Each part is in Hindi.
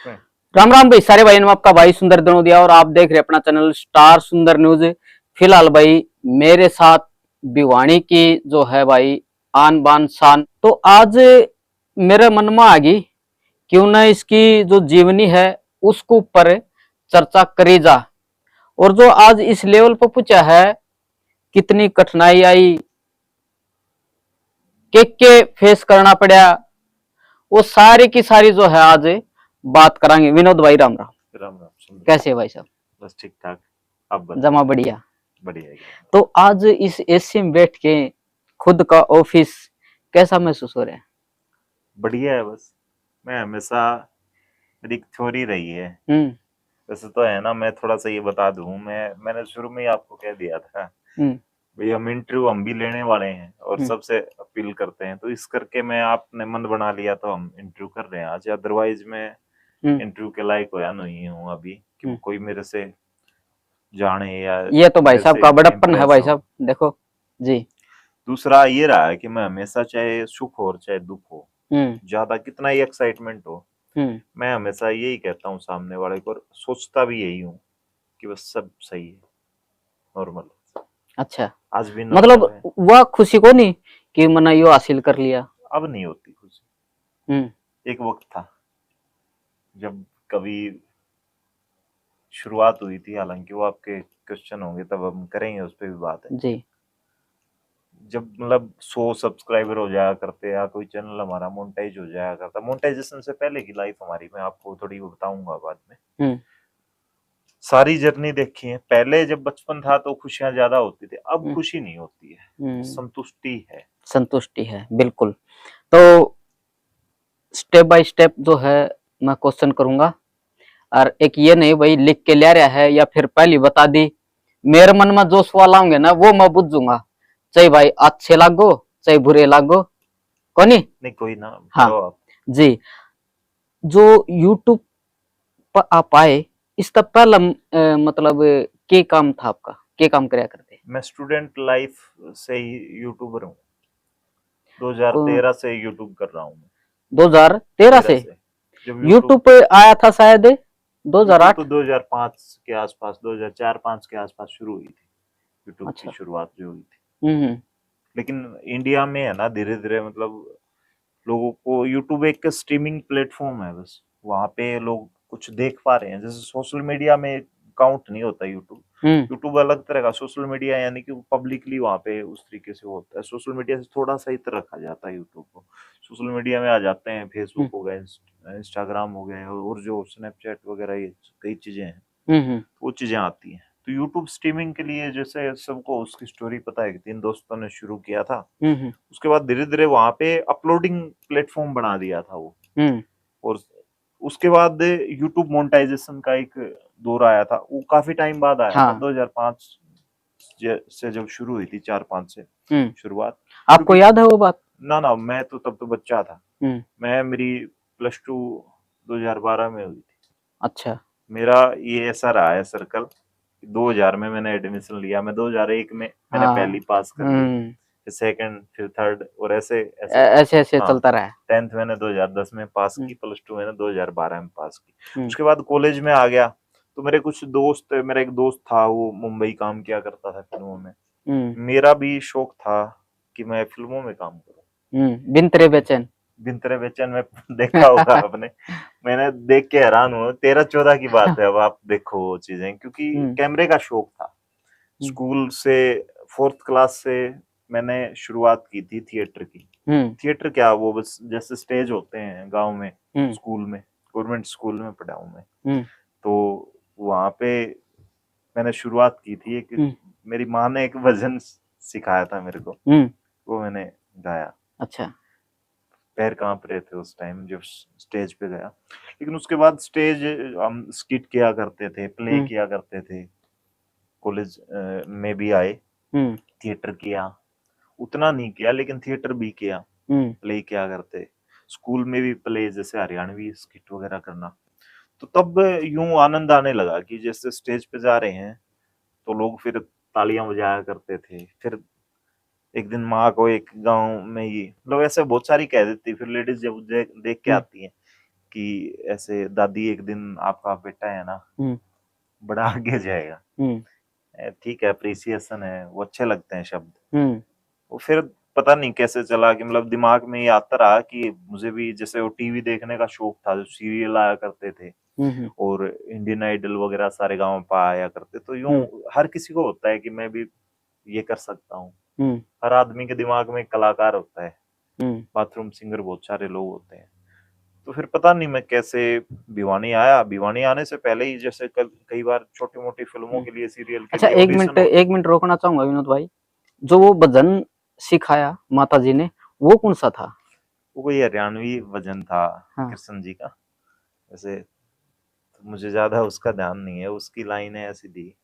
में। राम राम भाई सारे भाई, आपका भाई सुंदर दनोदिया और आप देख रहे हैं अपना चैनल स्टार सुंदर न्यूज। फिलहाल भाई मेरे साथ भिवानी की जो है भाई आन बान शान, तो आज मेरे मन में आ गई क्यों ना इसकी जो जीवनी है उसको ऊपर चर्चा करी जा। और जो आज इस लेवल पर पूछा है, कितनी कठिनाई आई, के फेस करना पड़ा, वो सारी की सारी जो है आज बात करांगे। विनोद भाई राम राम। राम राम सुंदर। कैसे है भाई साहब? बस ठीक ठाक, आप बताओ। जमा बढ़िया। बढ़िया है। तो आज इस एसी में बैठ के खुद का ऑफिस कैसा महसूस हो रहा है? बढ़िया है। बस मैं हमेशा, मेरी एक थ्योरी रही है, हम्म वैसे तो है ना, मैं थोड़ा सा ये बता दूं, मैंने शुरू में ही आपको कह दिया था हम्म भाई, हम इंटरव्यू हम भी लेने वाले हैं और हम्म सबसे अपील करते हैं, तो इस करके मैं, आपने मन बना लिया तो हम इंटरव्यू कर रहे हैं आज। अदरवाइज मैं हम्म इंटरव्यू के लायक होया नहीं हूँ अभी कि हम्म। कोई मेरे से जाने या ये तो भाई मेरे साहब से का बड़प्पन है इम्प्रेस भाई हो। साहब, देखो जी। दूसरा ये रहा है कि मैं हमेशा, चाहे सुख हो और चाहे दुख हो, हम्म ज्यादा कितना ही एक्साइटमेंट हो, हम्म। मैं हमेशा यही कहता हूँ सामने वाले को, और सोचता भी यही हूँ कि बस सब सही है, नॉर्मल। अच्छा, आज भी मतलब नॉर्मल है। वह खुशी को नहीं कि मैंने यो हासिल कर लिया। अब नहीं होती खुशी। हम्म एक वक्त था जब कभी शुरुआत हुई थी, हालांकि वो आपके क्वेश्चन होंगे तब हम करेंगे उस पर भी बात है। जी। जब मतलब 100 सब्सक्राइबर हो जाया करते या कोई चैनल हमारा मोनेटाइज हो जाया करता, मोनेटाइजेशन से पहले की लाइफ हमारी मैं आपको थोड़ी बताऊंगा बाद में। हम्म सारी जर्नी देखी है। पहले जब बचपन था तो खुशियां ज्यादा होती थी, अब हम्म खुशी नहीं होती है, हम्म। संतुष्टि है। संतुष्टि है, बिल्कुल। तो स्टेप बाय स्टेप जो है मैं क्वेश्चन करूंगा, और एक ये नहीं भाई लिख के ले रहा है या फिर पहले बता दी। मेरे मन में जो सवाल आऊंगे ना वो मैं बुझूंगा, चाहे भाई अच्छे लागो चाहे बुरे लागो। कोनी? नहीं कोई ना, हाँ करो आप। जी। जो यूट्यूब पर आप आए, इसका पहला मतलब के काम था आपका, के काम कराया करते? मैं स्टूडेंट लाइफ से ही यूट्यूबर हूँ, को 2013 से यूट्यूब कर रहा हूँ मैं। 2013 13 से से जब यूट्यूब यूट्यूब, पे आया था शायद यूट्यूब 2008। तो 2005 के आसपास, 2004-5 के आसपास शुरू हुई थी यूट्यूब की अच्छा। शुरुआत जो हुई थी। हम्म। लेकिन इंडिया में है ना, धीरे धीरे मतलब लोगों को यूट्यूब एक स्ट्रीमिंग प्लेटफॉर्म है, बस वहाँ पे लोग कुछ देख पा रहे हैं। जैसे सोशल मीडिया में काउंट नहीं होता यूट्यूब। हम्म यूट्यूब अलग तरह का, सोशल मीडिया यानी कि पब्लिकली वहाँ पे उस तरीके से होता है। सोशल मीडिया से थोड़ा सा इतर रखा जाता है यूट्यूब को। सोशल मीडिया में आ जाते हैं फेसबुक हम्म हो गया, इंस्टाग्राम हो गया, और जो स्नैपचैट वगैरह ये कई चीजें हैं, हम्म वो चीजें आती हैं। तो यूट्यूब स्ट्रीमिंग के लिए, जैसे सबको उसकी स्टोरी पता है कि 3 दोस्तों ने शुरू किया था, हम्म उसके बाद धीरे धीरे वहां पे अपलोडिंग प्लेटफॉर्म बना दिया था वो। हम्म। और उसके बाद यूट्यूब मोनेटाइजेशन का एक दौर आया था, वो काफी टाइम बाद आया था, हाँ। 2005 से जब शुरू हुई थी, 4-5 से शुरुआत। आपको क्योंकि याद है वो बात? ना मैं तो तब तो बच्चा था। हम्म। मेरी +2 2012 में हुई थी। अच्छा। मेरा ये ऐसा रहा है सर्कल, 2000 में मैंने एडमिशन लिया, मैं 2001 में मैंने पहली हाँ। पास कर ली, फिर सेकंड, फिर थर्ड, और ऐसे ऐसे। ऐसे ऐसे हाँ, चलता रहा है। 10th मैंने 2010 में पास हम्म की, +2 मैंने 2012 में पास की। हम्म उसके बाद कॉलेज में आ गया, तो मेरे कुछ दोस्त, मेरा एक दोस्त था वो मुंबई काम किया करता था फिल्मों में। हम्म मेरा भी शौक था कि मैं फिल्मों में काम करूं। बिन तेरे बेचैन। बिन तेरे बेचैन में देखा होगा आपने, मैंने देख के हैरान हुआ। 13-14 की बात है, अब आप देखो वो चीजें, क्योंकि हम्म कैमरे का शौक था। हम्म स्कूल से 4th क्लास से मैंने शुरुआत की थी थिएटर की। हम्म थिएटर क्या, वो बस जैसे स्टेज होते हैं गांव में, हम्म स्कूल में, गवर्नमेंट स्कूल में पढ़ा हूं मैं। हम्म तो वहां पे मैंने शुरुआत की थी। एक हम्म मेरी माँ ने एक भजन सिखाया था मेरे को, हम्म। वो मैंने गाया। अच्छा। पैर कांप रहे थे उस टाइम जब स्टेज पे गया। लेकिन उसके बाद स्टेज, हम स्किट किया करते थे, प्ले हम्म किया करते थे, कॉलेज में भी आए, हम्म थिएटर किया, उतना नहीं किया लेकिन थिएटर भी किया, हम्म प्ले किया करते। स्कूल में भी प्ले, जैसे हरियाणवी स्किट वगैरह करना। तो तब यूं आनंद आने लगा कि जैसे स्टेज पे जा रहे हैं तो लोग फिर तालियां बजाया करते थे। फिर एक दिन माँ को एक गांव में ही, मतलब ऐसे बहुत सारी कह देती, फिर लेडीज जब देख के हम्म आती हैं कि ऐसे दादी एक दिन आपका बेटा है ना बड़ा आगे जाएगा, ठीक है, अप्रिसिएशन है, वो अच्छे लगते हैं शब्द। वो फिर पता नहीं कैसे चला कि मतलब दिमाग में ये आता रहा कि मुझे भी जैसे वो टीवी देखने का शौक था, जो सीरियल आया करते थे और इंडियन आइडल वगैरह सारे गाँव पर आया करते, तो यूं हर किसी को होता है कि मैं भी ये कर सकता हूँ। हर आदमी के दिमाग में एक कलाकार होता है, बाथरूम सिंगर बहुत सारे लोग होते हैं। तो फिर पता नहीं मैं कैसे भिवानी आया। भिवानी आने से पहले ही जैसे कई बार छोटी मोटी फिल्मों के लिए, सीरियल के अच्छा, लिए ऑडिशन होते। एक मिनट रोकना चाहूंगा विनोद भाई, जो वो भजन सिखाया माता जी ने, वो कौन सा था? वो कोई हरियाणवी भजन था, हाँ। कृष्ण जी का। वैसे तो मुझे ज्यादा उसका ध्यान नहीं है, उसकी लाइनें ऐसी थी,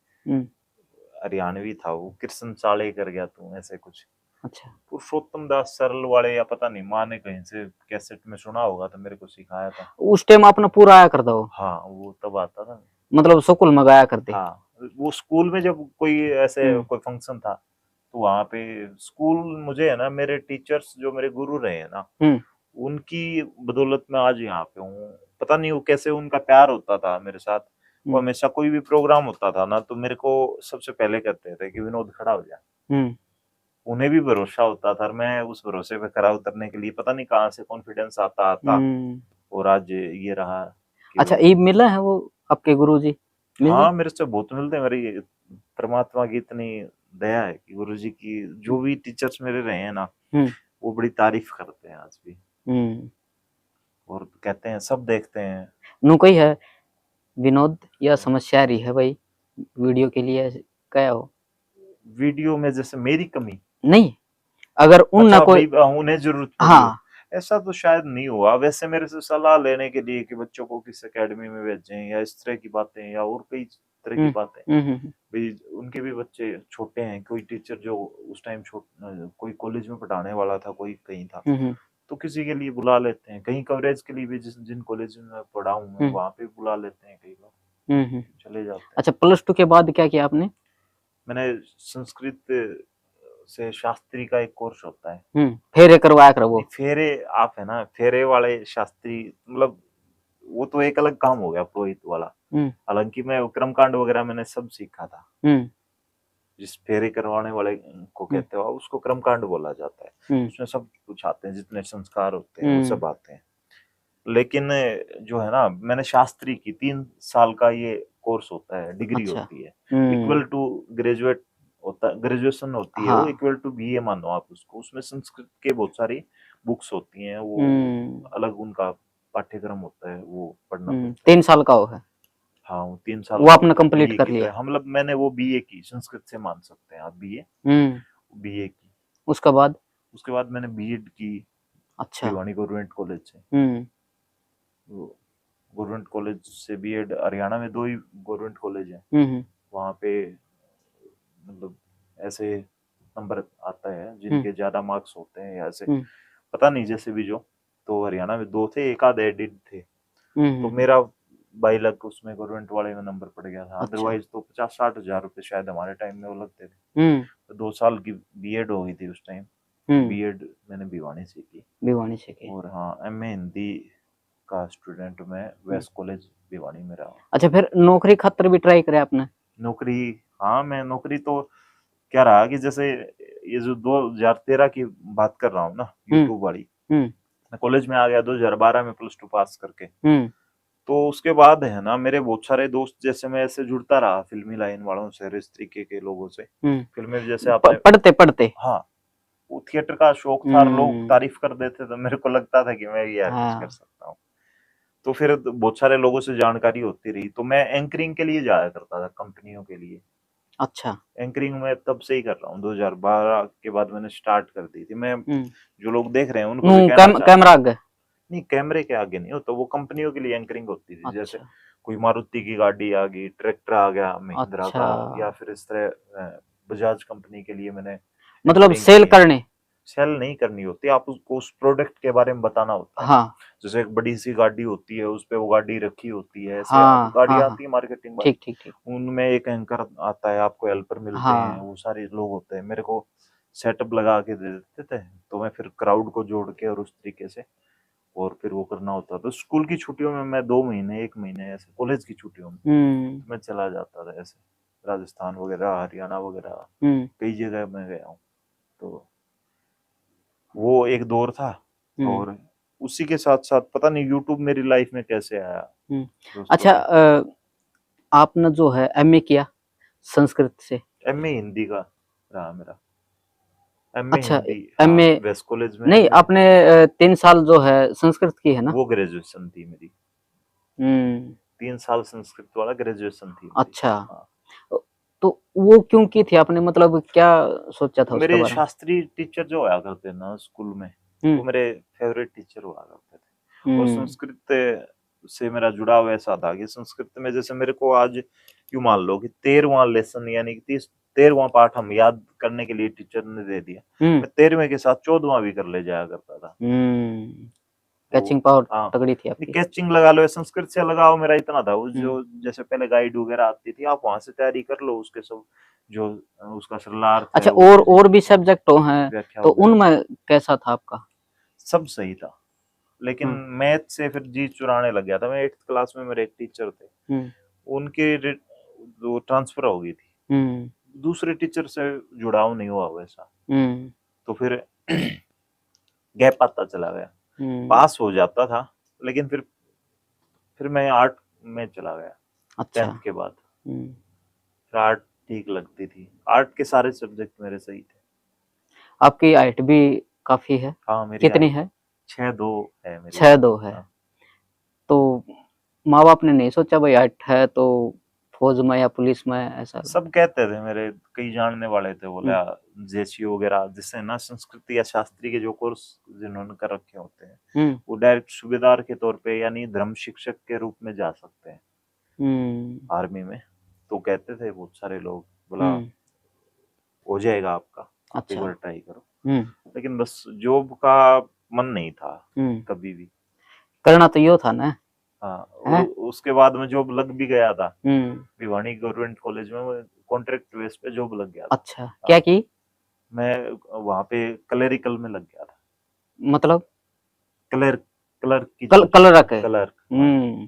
हरियाणवी था वो, कृष्ण चाले कर गया तू, ऐसे कुछ। अच्छा। पुरुषोत्तम दास सरल वाले, या पता नहीं, माँ ने कहीं से कैसेट में सुना होगा तो मेरे को सिखाया था। उस टाइम आपने पूरा आया करता हो? हाँ, वो तब आता था। मतलब स्कूल में गाया करते? हाँ, वो स्कूल में जब कोई ऐसे कोई फंक्शन था तो वहां पे स्कूल, मुझे है ना, मेरे टीचर्स जो मेरे गुरु रहे हैं ना, उनकी बदौलत मैं आज यहाँ पे हूँ। पता नहीं वो कैसे उनका प्यार होता था मेरे साथ। वो हमेशा कोई भी प्रोग्राम होता था ना तो मेरे को सबसे पहले कहते थे कि विनोद खड़ा हो जा। उन्हें भी भरोसा होता था और मैं उस भरोसे पे खरा उतरने के लिए पता नहीं कहाँ से कॉन्फिडेंस आता आता और आज ये रहा कि अच्छा, भाई। ईब मिला है वो आपके गुरुजी? हाँ, मेरे से बहुत मिलते हैं। मेरी परमात्मा की इतनी दया है कि गुरुजी की जो भी टीचर्स मेरे रहे हैं ना, वो बड़ी तारीफ करते हैं आज भी। और कहते हैं, सब देखते हैं। नु कोई है विनोद, यह समस्या रही है भाई वीडियो के लिए, क्या हो वीडियो में जैसे मेरी कमी नहीं, अगर उन ना अच्छा कोई, उन्हें जरूरत पड़ी हो, हाँ, ऐसा तो शायद नहीं हुआ। वैसे मेरे से सलाह लेने के लिए कि बच्चों को किस एकेडमी में भेजें या इस तरह की बातें या और कई तरह की बातें, भाई उनके भी बच्चे छोटे हैं। कोई टीचर जो उस टाइम कोई कॉलेज में पढ़ाने वाला था, कोई कहीं था, तो किसी के लिए बुला लेते हैं। कहीं कवरेज के लिए भी जिन कॉलेज में पढ़ा हूँ मैं वहां पे बुला लेते हैं कई बार, चले जाते हैं। अच्छा, +2 के बाद क्या किया आपने? मैंने संस्कृत से शास्त्री का एक कोर्स होता है। फेरे करवाया कर वो? फेरे, आप है ना, फेरे वाले शास्त्री, मतलब वो तो एक अलग काम हो गया, पुरोहित वाला। हालांकि मैं कर्मकांड वगैरह मैंने सब सीखा था। जिस फेरे करवाने वाले को कहते हो उसको कर्मकांड बोला जाता है। उसमें सब कुछ आते हैं, जितने संस्कार होते हैं वो सब आते हैं। लेकिन जो है ना, मैंने शास्त्री की 3 साल का ये कोर्स होता है, डिग्री अच्छा। होती है, इक्वल टू ग्रेजुएट होता है, ग्रेजुएशन होती है वो, इक्वल टू बीए मानो आप उसको। उसमें संस्कृत के बहुत सारी बुक्स होती हैं, वो अलग उनका पाठ्यक्रम होता है, वो पढ़ना पड़ता है। 3 साल का वो है? हाँ, वो 3 साल वो का आपने कंप्लीट बीए कर की लिया? तरह। हम मतलब मैंने वो बीए की, संस्कृत से मान सकते हैं आप बीए, बीए की। उसके बाद? उसके बाद मैंने बीएड की। अच्छा। भिवानी गवर्नमेंट कॉलेज से। गवर्नमेंट कॉलेज से बीएड, हरियाणा में 2 ही गवर्नमेंट कॉलेज है। वहाँ पे मतलब ऐसे नंबर आता है जिनके ज्यादा मार्क्स होते हैं, या ऐसे पता नहीं, जैसे भी जो, तो हरियाणा में 2 थे, एक आध एडिड थे। तो मेरा बाई लक उसमें गवर्नमेंट वाले में नंबर पड़ गया था। अदरवाइज तो 50-60 हजार रुपए शायद हमारे टाइम में वो लगते थे। तो 2 साल की बीएड हो गई थी उस टाइम। बीएड मैंने भिवानी से की। भिवानी से की। और हाँ, एमए हिंदी का स्टूडेंट मैं वेस्ट कॉलेज भिवानी में रहा। अच्छा, फिर नौकरी खातर भी ट्राई करे आपने? नौकरी, हाँ, मैं नौकरी तो क्या रहा कि जैसे ये जो 2013 की बात कर रहा हूँ ना, यूट्यूब वाली, मैं कॉलेज में आ गया 2012 में +2 पास करके। तो उसके बाद है ना, मेरे बहुत सारे दोस्त, जैसे मैं ऐसे जुड़ता रहा फिल्मी लाइन वालों से, इस तरीके के लोगों से। फिल्में जैसे आपने पढ़ते पढ़ते, हाँ, वो थिएटर का शौक था और लोग तारीफ कर देते तो मेरे को लगता था कि मैं भी यार कुछ कर सकता हूँ। तो फिर बहुत सारे लोगों से जानकारी होती रही, तो मैं एंकरिंग के लिए जाया करता था कंपनियों के लिए। अच्छा। एंकरिंग मैं तब से ही कर रहा हूँ, 2012 के बाद मैंने स्टार्ट कर दी थी। मैं जो लोग देख रहे हैं उनको भी कहना चाहता कैमरा आगे नहीं, कैमरे के आगे नहीं हो, तो वो कंपनियों के लिए एंकरिंग होती थी। अच्छा। जैसे कोई मारुति की गाड़ी आ गई, ट्रैक्टर आ गया महिंद्रा अच्छा। का, या फिर इस तरह बजाज कंपनी के लिए मैंने मतलब एंकरिंग सेल की है। करने? सेल नहीं करनी होती, आप उसको उस प्रोडक्ट के बारे में बताना होता है। हाँ। जैसे एक बड़ी सी गाड़ी होती है, उस पे वो गाड़ी रखी होती है, ऐसे हाँ गाड़ी हाँ आती है मार्केटिंग वाली। ठीक ठीक ठीक। उनमें एक एंकर आता है, आपको हेल्पर मिलते हैं, हाँ। वो सारे लोग होते हैं। मेरे को सेटअप लगा के दे देते थे, तो मैं फिर क्राउड को जोड़ के और उस तरीके से और फिर वो करना होता। तो स्कूल की छुट्टियों में मैं 2 महीने 1 महीने ऐसे, कॉलेज की छुट्टियों में मैं चला जाता था ऐसे, राजस्थान वगैरह, हरियाणा वगैरह, कई जगह मैं गया हूँ। तो वो एक दौर था। और उसी के साथ साथ पता नहीं यूट्यूब मेरी लाइफ में कैसे आया दोस्तों। अच्छा, आपने जो है एमए किया संस्कृत से? एमए हिंदी का रहा मेरा, एमए अच्छा, हिंदी, हाँ, एमए वेस्ट कॉलेज में नहीं, एमए। आपने 3 साल जो है संस्कृत की है ना? वो ग्रेजुएशन थी मेरी, हम्म। 3 साल संस्कृत वाला ग्रेजुएशन थी मेरी। अच्छा, हाँ, तो वो क्यों की थी आपने, मतलब क्या सोचा था उसके मेरे बारे में? शास्त्री टीचर जो आया करते ना स्कूल में, हम्म। वो मेरे फेवरेट टीचर हुआ करते थे। और हम्म। संस्कृत से मेरा जुड़ाव ऐसा था कि संस्कृत में जैसे मेरे को आज यूं मान लो कि 13वां लेसन यानी कि 13वां पाठ हम याद करने के लिए टीचर ने दे दिया, हम्म। मैं 13वें के साथ 14वां भी कर ले जाया करता था। तो कैचिंग पावर हाँ, तगड़ी थी आपकी। कैचिंग लगा लो, संस्कृत से लगाव मेरा इतना था, वो हम्म। जो जैसे पहले गाइड वगैरह आती थी, आप वहां से तैयारी कर लो उसके सब, जो उसका सरलार्थ है, अच्छा, वो चीजें, और भी हाँ, सब्जेक्ट हैं व्याख्या तो वगैरह, उनमें कैसा था आपका? सब सही था। लेकिन हम्म। मैथ से फिर जी चुराने लग गया था मैं। 8th क्लास में मेरे एक टीचर थे, हम्म। उनके वो ट्रांसफर हो गई थी, हम्म। दूसरे टीचर से जुड़ाव नहीं हुआ वैसा। हम्म। तो फिर गैप आता चला गया, हम्म। पास हो जाता था, लेकिन फिर मैं आर्ट में चला गया अच्छा। 10th के बाद। हम्म। फिर आर्ट ठीक लगती थी, आर्ट के सारे सब्जेक्ट मेरे सही थे। आपकी हाइट भी काफी है। हाँ, मेरी कितनी हाइट है? 6'2" है मेरी। 6'2" है। हाँ, तो माँ बाप ने नहीं सोचा भाई हाइट है तो फौज में या पुलिस में ऐसा? सब कहते थे, मेरे कई जानने वाले थे, बोले हम्म। जेसी वगैरह, जिससे ना संस्कृत या शास्त्री के जो कोर्स जिन्होंने कर रखे होते हैं, हम्म। वो डायरेक्ट सूबेदार के तौर पे यानी धर्म शिक्षक के रूप में जा सकते हैं हम्म। आर्मी में। तो कहते थे बहुत सारे लोग, बोला हम्म। हो जाएगा आपका, आप एक अच्छा। बार ट्राई करो। हम्म। लेकिन बस जॉब का मन नहीं था हम्म। कभी भी। करना तो यो था ना। हाँ, और है। उसके बाद में जॉब लग भी गया था, हम्म। भिवानी गवर्नमेंट कॉलेज में कॉन्ट्रैक्ट बेस पे जॉब लग गया था। अच्छा, क्या हाँ, की? मैं वहां पे क्लरिकल में लग गया था, मतलब क्लर्क, क्लर्क की जॉब कलर करता, रखे। क्लर्क, हाँ। हम्म।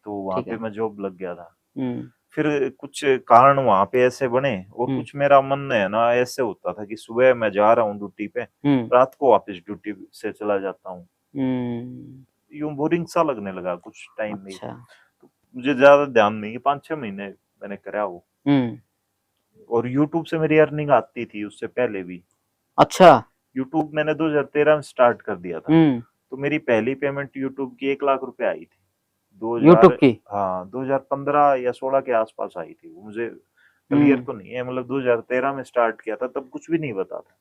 तो वहां ठीक पे है। मैं जॉब लग गया था। हम्म। फिर कुछ कारण वहां पे ऐसे बने, और हम्म। कुछ मेरा मन है ना ऐसे होता था कि सुबह मैं जा रहा हूँ ड्यूटी पे, हम्म। रात को वापस ड्यूटी से चला जाता हूँ, हम्म। यूं बोरिंग सा लगने लगा कुछ टाइम में ही। अच्छा। तो मुझे ज्यादा ध्यान नहीं है, 5-6 महीने मैंने करा वो। हम्म। और यूट्यूब से मेरी अर्निंग आती थी उससे पहले भी। अच्छा। यूट्यूब मैंने 2013 में स्टार्ट कर दिया था। हम्म। तो मेरी पहली पेमेंट यूट्यूब की 1 लाख रुपए आई थी, 2000, यूट्यूब की? हाँ, 2015 या 16 के आसपास आई थी वो, मुझे क्लियर हम्म। तो नहीं है, मतलब 2013 में स्टार्ट किया था, तब कुछ भी नहीं पता था।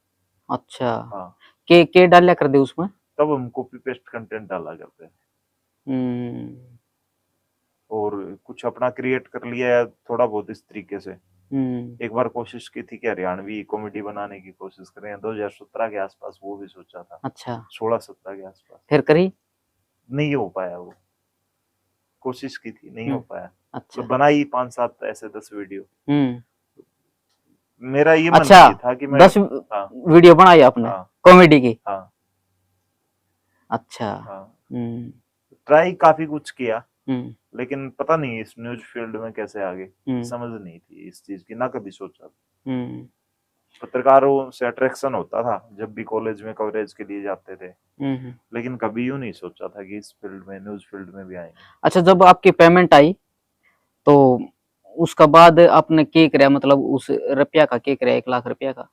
अच्छा, हाँ, के डालिया कर दे उसमें? तब हम कॉपी पेस्ट कंटेंट डाला करते हैं, हम्म। और कुछ अपना क्रिएट कर लिया है थोड़ा बहुत इस तरीके से। हम्म। एक बार कोशिश की थी कि हरियाणवी कॉमेडी बनाने की कोशिश करें, 2017 के आसपास वो भी सोचा था, अच्छा, 16-17 के आसपास। फिर करी? नहीं हो पाया वो, कोशिश की थी, नहीं हो पाया, अच्छा। मतलब बनाई 5-7 ऐसे 10 वीडियो। हम्म। मेरा ये मन अच्छा, नहीं था कि मैं, 10 हाँ, वीडियो बनाई आपने हाँ, कॉमेडी की? हाँ, अच्छा। हाँ, हम्म। ट्राई काफी कुछ किया, हम्म। लेकिन पता नहीं इस न्यूज फील्ड में कैसे आगे, हम्म। समझ नहीं थी इस चीज की, ना कभी सोचा। हम्म। पत्रकारों से अट्रैक्शन होता था जब भी कॉलेज में कवरेज के लिए जाते थे, हम्म। लेकिन कभी यूं नहीं सोचा था कि इस फील्ड में, न्यूज फील्ड में भी आएंगे। अच्छा, जब आपकी पेमेंट आई तो उसका बाद आपने क्या कराया, मतलब उस रुपया का क्या कराया, 1 लाख रुपया का?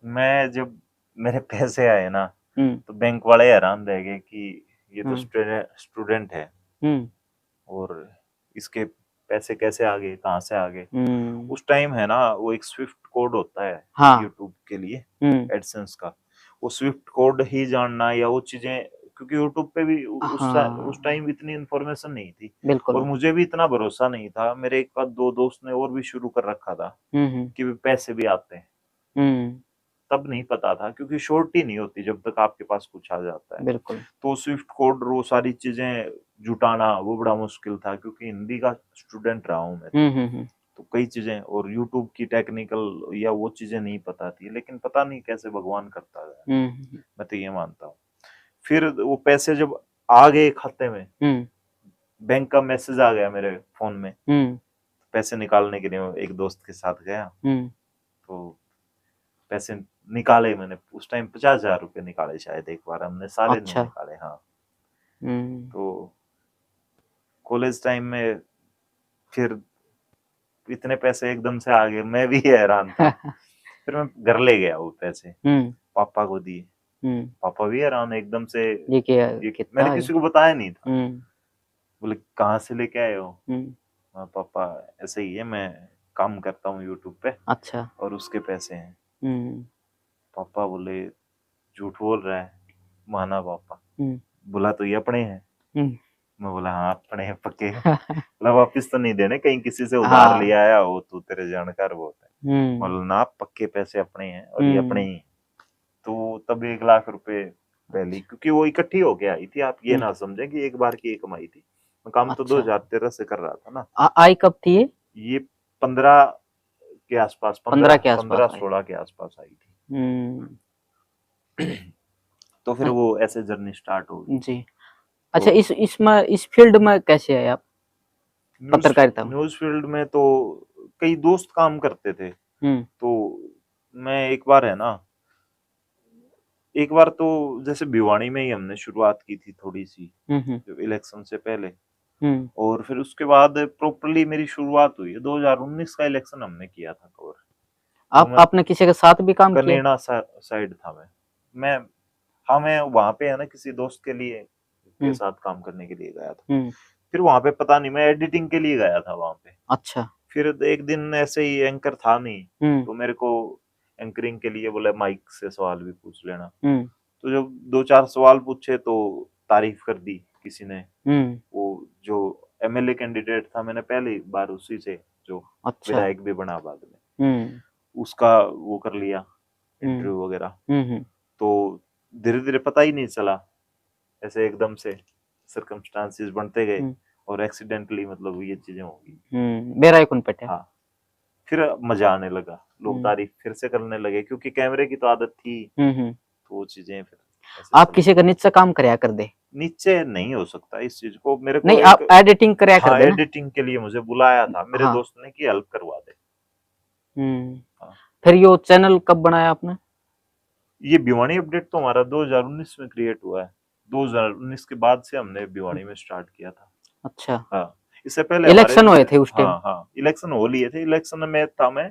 मैं जब मेरे पैसे आए ना, हम्म। तो बैंक वाले हैरान रह गए कि ये तो हम्म। स्टूडेंट है, हम्म। और इसके पैसे कैसे आ गए, कहाँ से आ गए। हम्म। उस टाइम है ना, वो एक स्विफ्ट कोड होता है हाँ। यूट्यूब के लिए, हम्म। एडसेंस का, वो स्विफ्ट कोड ही जानना या वो चीजें, क्योंकि यूट्यूब पे भी उस हाँ, टाइम इतनी इन्फॉर्मेशन नहीं थी, और बिल्कुल। मुझे भी इतना भरोसा नहीं था। मेरे एक आध दो दोस्त ने और भी शुरू कर रखा था हम्म। कि पैसे भी आते हैं, हम्म। तब नहीं पता था, क्योंकि शॉर्ट ही नहीं होती जब तक आपके पास कुछ आ जाता है। बिल्कुल। तो स्विफ्ट कोड वो सारी चीजें जुटाना वो बड़ा मुश्किल था, क्योंकि हिंदी का स्टूडेंट रहा हूँ मैं, हम्म। तो कई चीजें और यूट्यूब की टेक्निकल या वो चीजें नहीं पता थी, लेकिन पता नहीं कैसे भगवान करता है, हम्म। मैं तो ये मानता हूँ। फिर वो पैसे जब आ गए खाते में, हम्म बैंक का मैसेज आ गया मेरे फोन में, हम्म पैसे निकालने के लिए एक दोस्त के साथ गया, हम्म तो पैसे निकाले मैंने। उस टाइम 50,000 रुपये निकाले शायद, एक बार हमने सारे नहीं अच्छा। निकाले। हाँ, हम्म तो कॉलेज टाइम में फिर इतने पैसे एकदम से आ गए, मैं भी हैरान था। फिर मैं घर ले गया वो पैसे, हम्म पापा को दिए। हम्म पापा भी हैरान एकदम से, ये क्या ये कितना मैंने है? किसी को बताया नहीं था। हम्म बोले कहाँ से लेके आए हो? हम्म हाँ पापा, ऐसे ही है, मैं काम करता हूँ यूट्यूब पे अच्छा। और उसके पैसे हैं। हम्म पापा बोले झूठ बोल रहा है। माना पापा, हम्म बोला तो ये अपने हैं। हम्म मैं बोला हाँ अपने हैं पक्के। बोला वापिस तो नहीं देने, कहीं किसी से उधार हाँ। लिया आया हो, तू तेरे जानकार बहुत है। हम्म बोला ना, पक्के पैसे अपने हैं और ये अपने ही हैं। तो तब 1 लाख रुपए पहली, क्योंकि वो इकट्ठी होके आई थी, आप ये हम्म ना समझे कि एक बार की एक कमाई थी। मैं काम तो अच्छा। 2013 से कर रहा था ना। आई कब थी ये? ये 15 के आसपास, 15 15 के आसपास 15 आई। 16 के आसपास आई थी। हम्म तो फिर अ- वो ऐसे जर्नी स्टार्ट हो गई। जी। तो अच्छा, इस फील्ड में कैसे आए आप, न्यूज पत्रकारिता में? न्यूज फील्ड में तो कई दोस्त काम करते थे। हम्म तो मैं एक बार है ना, एक बार तो जैसे भिवानी में ही हमने शुरुआत की थी थोड़ी सी, हम्म जो इलेक्शन से पहले। हम्म और फिर उसके बाद प्रॉपरली मेरी शुरुआत हुई है 2019 का इलेक्शन हमने किया था कवर। तो आप मैं आपने किसी के साथ भी काम किया? कनेडा साइड था मैं हाँ, मैं वहां पे है ना किसी दोस्त के लिए के हम्म साथ काम करने के लिए गया था। हम्म फिर वहां पे पता नहीं, मैं एडिटिंग के लिए गया था वहां पे। अच्छा। फिर एक दिन ऐसे ही एंकर था नहीं, हम्म तो मेरे को एंकरिंग के लिए बोले माइक से सवाल भी पूछ लेना। हम्म तो जब 2-4 सवाल पूछे तो तारीफ कर दी किसी ने। हम्म वो जो एमएलए कैंडिडेट था, मैंने पहली बार उसी से, जो अच्छा। विधायक भी बना बाद में, हम्म उसका वो कर लिया हम्म इंटरव्यू वगैरह। हम्म तो धीरे धीरे पता ही नहीं चला, ऐसे एकदम से सर्कमस्टांसेस बनते गए हम्म और एक्सीडेंटली मतलब ये चीजें होगी। बेरायकुन पेटे। हाँ, फिर मजा आने लगा, लोग हम्म तारीफ फिर से करने लगे, क्योंकि कैमरे की तो आदत थी। हम्म। तो वो चीजें फिर ऐसे आप किसी चलती का गई। नीचे काम करया कर दे? नीचे नहीं हो सकता इस चीज को, मेरे को नहीं, एक, आप एडिटिंग करया कर हाँ दे ना? एडिटिंग के लिए मुझे बुलाया था मेरे हाँ। दोस्त ने कि हेल्प करवा दे। हम्म हाँ, फिर ये चैनल कब बनाया आपने? ये भिवानी अपडेट तो हमारा 2019 में क्रिएट हुआ है। 2019 के बाद से हमने भिवानी में स्टार्ट किया था। अच्छा। हाँ, इससे पहले हमारे इलेक्शन हुए जैसे, थे उस टाइम? हाँ हाँ, इलेक्शन हो लिए थे। इलेक्शन में था मैं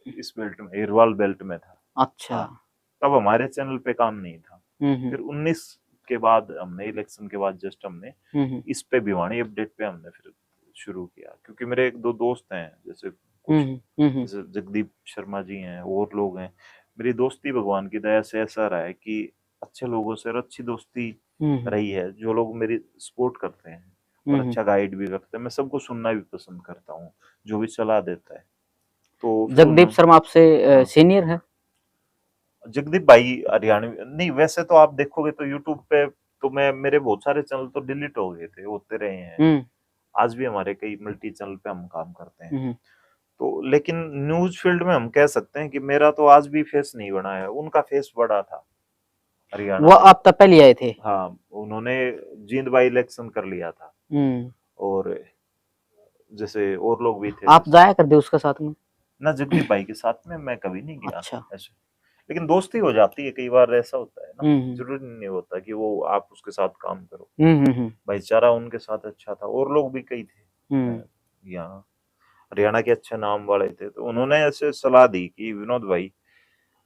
इस बेल्ट में, हिरवाल बेल्ट में था। अच्छा। हाँ, तब हमारे चैनल पे काम नहीं था। हम्म फिर 19 के बाद हमने, इलेक्शन के बाद जस्ट हमने हम्म इस पे भिवानी अपडेट पे हमने फिर शुरू किया, क्योंकि मेरे एक दो दोस्त हैं, जैसे कुछ हम्म जैसे जगदीप शर्मा जी हैं और लोग हैं। मेरी दोस्ती भगवान की दया से ऐसा रहा है कि अच्छे लोगों से और अच्छी दोस्ती हम्म रही है, जो लोग मेरी सपोर्ट करते हैं और अच्छा गाइड भी करते हैं। मैं सबको सुनना भी पसंद करता हूँ, जो भी सलाह देता है। तो फिर जगदीप शर्मा आपसे हाँ, सीनियर है? जगदीप भाई हरियाणवी नहीं, वैसे तो आप देखोगे तो यूट्यूब पे तो मैं, मेरे बहुत सारे चैनल तो डिलीट हो गए थे, होते रहे हैं। हम्म आज भी हमारे कई मल्टी चैनल पे हम काम करते हैं। हम्म तो लेकिन न्यूज फील्ड में हम कह सकते हैं कि मेरा तो आज भी फेस नहीं बना है, उनका फेस बड़ा था हरियाणा वो में। आप तब पहले आए थे? हाँ, उन्होंने जींद बाई इलेक्शन कर लिया था। हम्म और जैसे और लोग भी थे, आप जैसे जाया कर दे उसके साथ में? ना, जगदीप भाई के साथ में मैं कभी नहीं गया अच्छा। ऐसे। लेकिन दोस्ती हो जाती है, कई बार ऐसा होता है ना। हम्म जरूरी नहीं होता कि वो आप उसके साथ काम करो। हम्म भाईचारा उनके साथ अच्छा था, और लोग भी कई थे हम्म यहाँ हरियाणा के अच्छे नाम वाले थे। तो उन्होंने ऐसे सलाह दी कि विनोद भाई,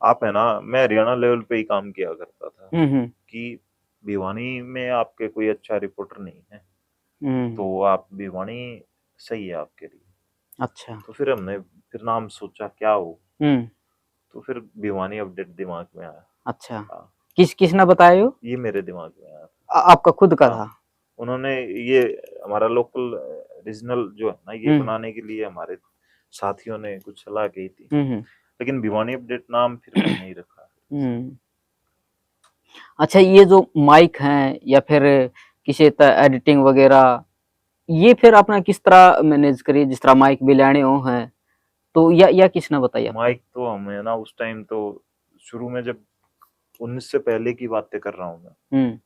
आप है ना, मैं हरियाणा लेवल पे ही काम किया करता था, हम्म कि भिवानी में आपके कोई अच्छा रिपोर्टर नहीं है, हम्म तो आप भिवानी सही है आपके लिए। अच्छा। तो फिर हमने फिर नाम सोचा क्या हो, हम्म तो फिर भिवानी अपडेट दिमाग में आया। अच्छा। हाँ, किसने बताया यो? ये मेरे दिमाग में आया। आपका खुद का हाँ, था? उन्होंने ये हमारा लोकल रीजनल जो है ना, ये हम्म बनाने के लिए हमारे साथियों ने कुछ सलाह की थी। हम्म लेकिन भिवानी अपडेट नाम फिर मैंने ही रखा। हम्म अच्छा, ये जो माइक हैं या फिर किसी तरह एडिटिंग वगैरह, ये फिर आपने किस तरह मैनेज करी, जिस तरह माइक भी लेने हो हैं तो, या किसने बताई आपको? माइक तो हमें ना उस टाइम तो शुरू में जब 19 से पहले की बातें कर रहा हूँ मैं, हम्म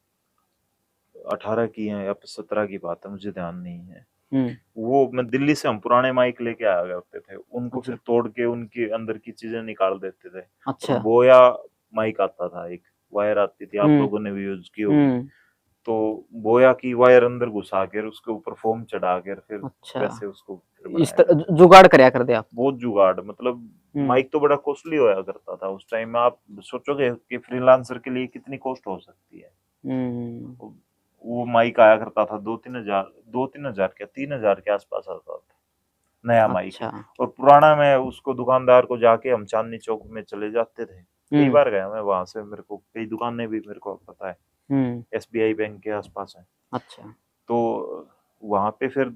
18 की है या 17 की बात है, मुझे ध्यान नहीं है। हम्म। वो मैं दिल्ली से हम पुराने माइक लेके आया करते थे, उनको फिर अच्छा तोड़ के उनके अंदर की चीजें निकाल देते थे। और अच्छा। बोया माइक आता था, एक वायर आती थी, आप हम्म लोगों ने भी यूज की होगी। हम्म। तो बोया की वायर अंदर घुसा कर उसके ऊपर फोम चढ़ा कर फिर अच्छा, वैसे उसको फिर इस बनाया तरह करते थे। जुगाड़ करया कर दे आप। बहुत जुगाड़, मतलब हम्म माइक तो बड़ा कॉस्टली होया करता था उस टाइम में। आप सोचोगे कि फ्रीलांसर के लिए कितनी कॉस्ट हो सकती है। हम्म। वो माइक आया करता था 2-3 हजार, 2-3 हजार क्या 3 हजार के आसपास आता था नया माइक। अच्छा। और पुराना मैं उसको दुकानदार को जाके हम चांदनी चौक में चले जाते थे, कई हम्म बार गया मैं वहां से, मेरे को कई दुकानें भी मेरे को पता है, हम्म। एसबीआई बैंक के आसपास है। अच्छा तो वहां पे फिर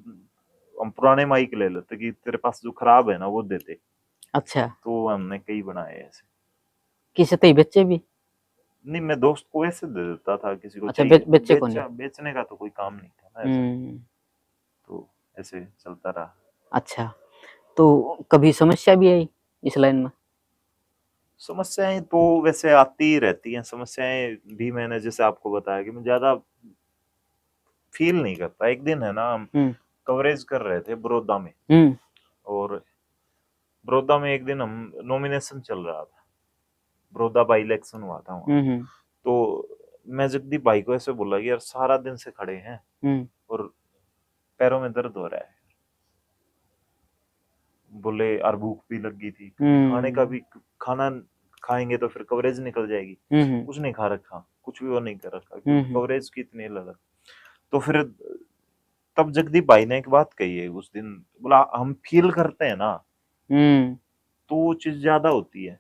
हम पुराने माइक ले लेते कि तेरे पास जो खराब है ना वो देते। अच्छा। तो हमने कई बनाए ऐसे। किसे तई बच्चे भी। नहीं, मैं दोस्त को ऐसे दे देता था, किसी को अच्छा चाहिए तो। बच्चे को नहीं। बेचने का तो कोई काम नहीं था ना ऐसे। हम्म। तो ऐसे चलता रहा। अच्छा, तो कभी समस्या भी आई इस लाइन में। समस्याएं तो वैसे आती ही रहती हैं, समस्याएं भी मैंने जैसे आपको बताया कि मैं ज्यादा फील नहीं करता। एक दिन है ना, हम हम्म कवरेज कर रहे थे बड़ौदा में, हम्म और बड़ौदा में एक दिन हम नॉमिनेशन चल रहा था, बड़ौदा बाई इलेक्शन हुआ था वहाँ। हम्म। तो मैं जगदीप भाई को ऐसे बोला कि यार सारा दिन से खड़े हैं हम्म और पैरों में दर्द हो रहा है। बोले और भूख भी लगी थी, क्योंकि खाने का हम्म भी, खाना खाएंगे तो फिर कवरेज निकल जाएगी। हम्म कुछ नहीं खा रखा, कुछ भी वो नहीं कर रखा, क्योंकि हम्म कवरेज की इतनी ललक। तो फिर तब जगदीप भाई ने एक बात कही है उस दिन, बोला हम फील करते हैं ना हम्म। तो वो चीज ज्यादा होती है।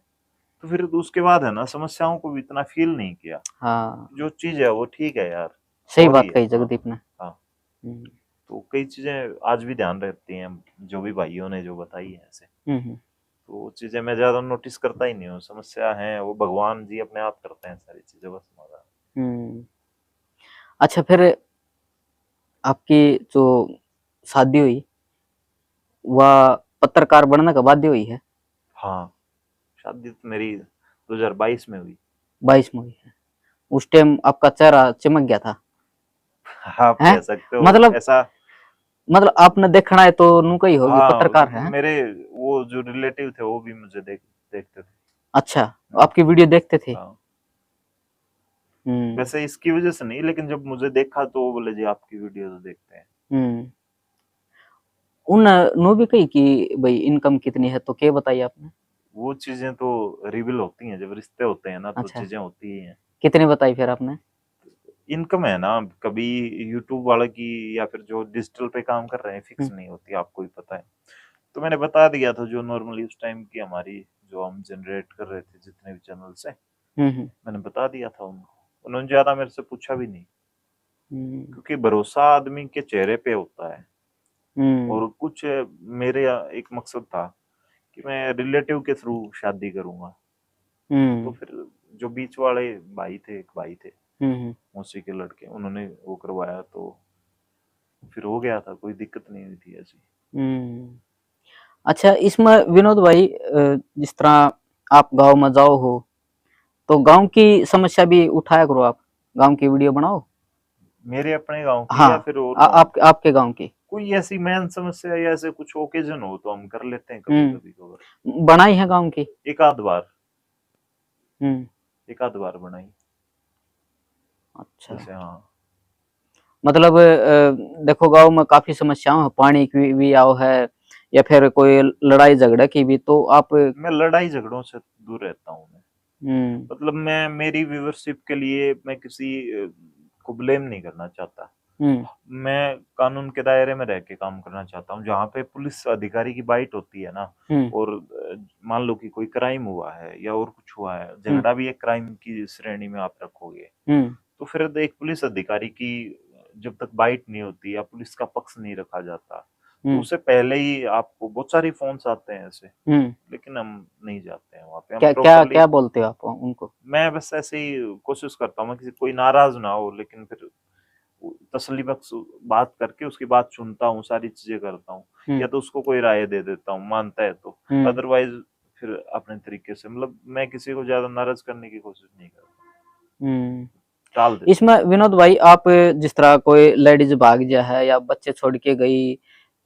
तो फिर उसके बाद है ना, समस्याओं को भी इतना फील नहीं किया। हाँ, जो चीज है वो ठीक है यार, सही हो रही बात है। कही हाँ जगदीप ने। हाँ। हम्म तो कई चीजें आज भी ध्यान रहती हैं, जो भी भाइयों ने जो बताई है ऐसे। हम्म तो वो चीजें मैं ज्यादा नोटिस करता ही नहीं हूँ, समस्या है वो भगवान जी अपने आप करते हैं सारी चीजें, बस हमारा। हम्म। अच्छा, फिर आपकी जो शादी हुई वह पत्रकार बनने के बाद ही हुई है। हाँ, शादी तो मेरी 2022 में हुई। 22 में हुई है। उस टाइम आपका चेहरा चमक गया था। आप हैं, कह सकते हो मतलब ऐसा। आपने देखना है तो नुका ही होगी हाँ, पत्रकार है। मेरे वो जो रिलेटिव थे वो भी मुझे देखते थे। अच्छा, हाँ आपकी वीडियो देखते थे। हाँ। हम्म वैसे इसकी वजह से नहीं, लेकिन जब मुझे देखा तो वो बोले जी आपकी वीडियो तो देखते हैं। हम्म। उन नो भी कही कि भाई इनकम कितनी है तो क्या बताइए आपने। वो चीजें तो रिवील होती हैं, जब रिश्ते होते हैं ना तो अच्छा, चीजें होती ही हैं। कितनी बताई फिर आपने। इनकम है ना, कभी यूट्यूब वाले की या फिर जो डिजिटल पे काम कर रहे हैं फिक्स हम्म नहीं होती, आपको ही पता है। तो मैंने बता दिया था जो नॉर्मली उस टाइम की हमारी, जो हम जनरेट कर रहे थे जितने भी चैनल्स है, हम्म मैंने बता दिया था उनको। उन्होंने ज्यादा मेरे से पूछा भी नहीं, हम्म क्योंकि भरोसा आदमी के चेहरे पे होता है। हम्म और कुछ मेरे एक मकसद था कि मैं रिलेटिव के थ्रू शादी करूंगा। तो हम्म फिर जो बीच वाले भाई थे, एक भाई थे हम्म मौसी के लड़के, उन्होंने वो करवाया, तो फिर हो गया था, कोई दिक्कत नहीं हुई थी ऐसी। हम्म। अच्छा, इसमें विनोद भाई जिस तरह आप गांव में जाओ हो तो गांव की समस्या भी उठाया करो आप, गांव की वीडियो बनाओ। मेरे अपने गांव की हाँ, या फिर और गांव की? आपके गांव की। कोई ऐसी मेन समस्या या ऐसे कुछ ओकेजन हो तो हम कर लेते हैं कभी कभी कवर। बनाई है गांव की। एक आध बार, हम्म। एक आध बार बनाई अच्छा, जैसे। हाँ, मतलब देखो गांव में काफी समस्याएं हैं, पानी की भी आओ है या फिर कोई लड़ाई झगड़े की भी, तो आप। मैं लड़ाई झगड़ों से दूर रहता हूँ मैं। हम्म मतलब मैं मेरी व्यूवरशिप के लिए मैं किसी को ब्लेम नहीं करना चाहता। हम्म मैं कानून के दायरे में रह के काम करना चाहता हूँ। जहाँ पे पुलिस अधिकारी की बाइट होती है ना, हम्म और मान लो कि कोई क्राइम हुआ है या और कुछ हुआ है, हम्म झगड़ा भी एक क्राइम की श्रेणी में आप रखोगे, हम्म तो फिर एक पुलिस अधिकारी की जब तक बाइट नहीं होती या पुलिस का पक्ष नहीं रखा जाता, तो हम्म उससे पहले ही आपको बहुत सारे फोन्स आते हैं ऐसे। हम्म। लेकिन हम नहीं जाते हैं वहाँ पे, हम क्या क्या प्रॉपरली। क्या बोलते हो आप उनको। मैं बस ऐसे ही कोशिश करता हूँ किसी कोई नाराज ना हो, लेकिन फिर तसल्ली बख्श बात करके उसकी बात सुनता हूँ, सारी चीजें करता हूँ। या हम्म तो उसको कोई राय दे देता हूँ, मानता है तो। हम्म अदरवाइज फिर अपने तरीके से, मतलब मैं किसी को ज्यादा नाराज करने की कोशिश नहीं करता। हम्म। टाल देते इसमें विनोद भाई, आप जिस तरह कोई लेडीज भाग जा है या बच्चे छोड़ के गई,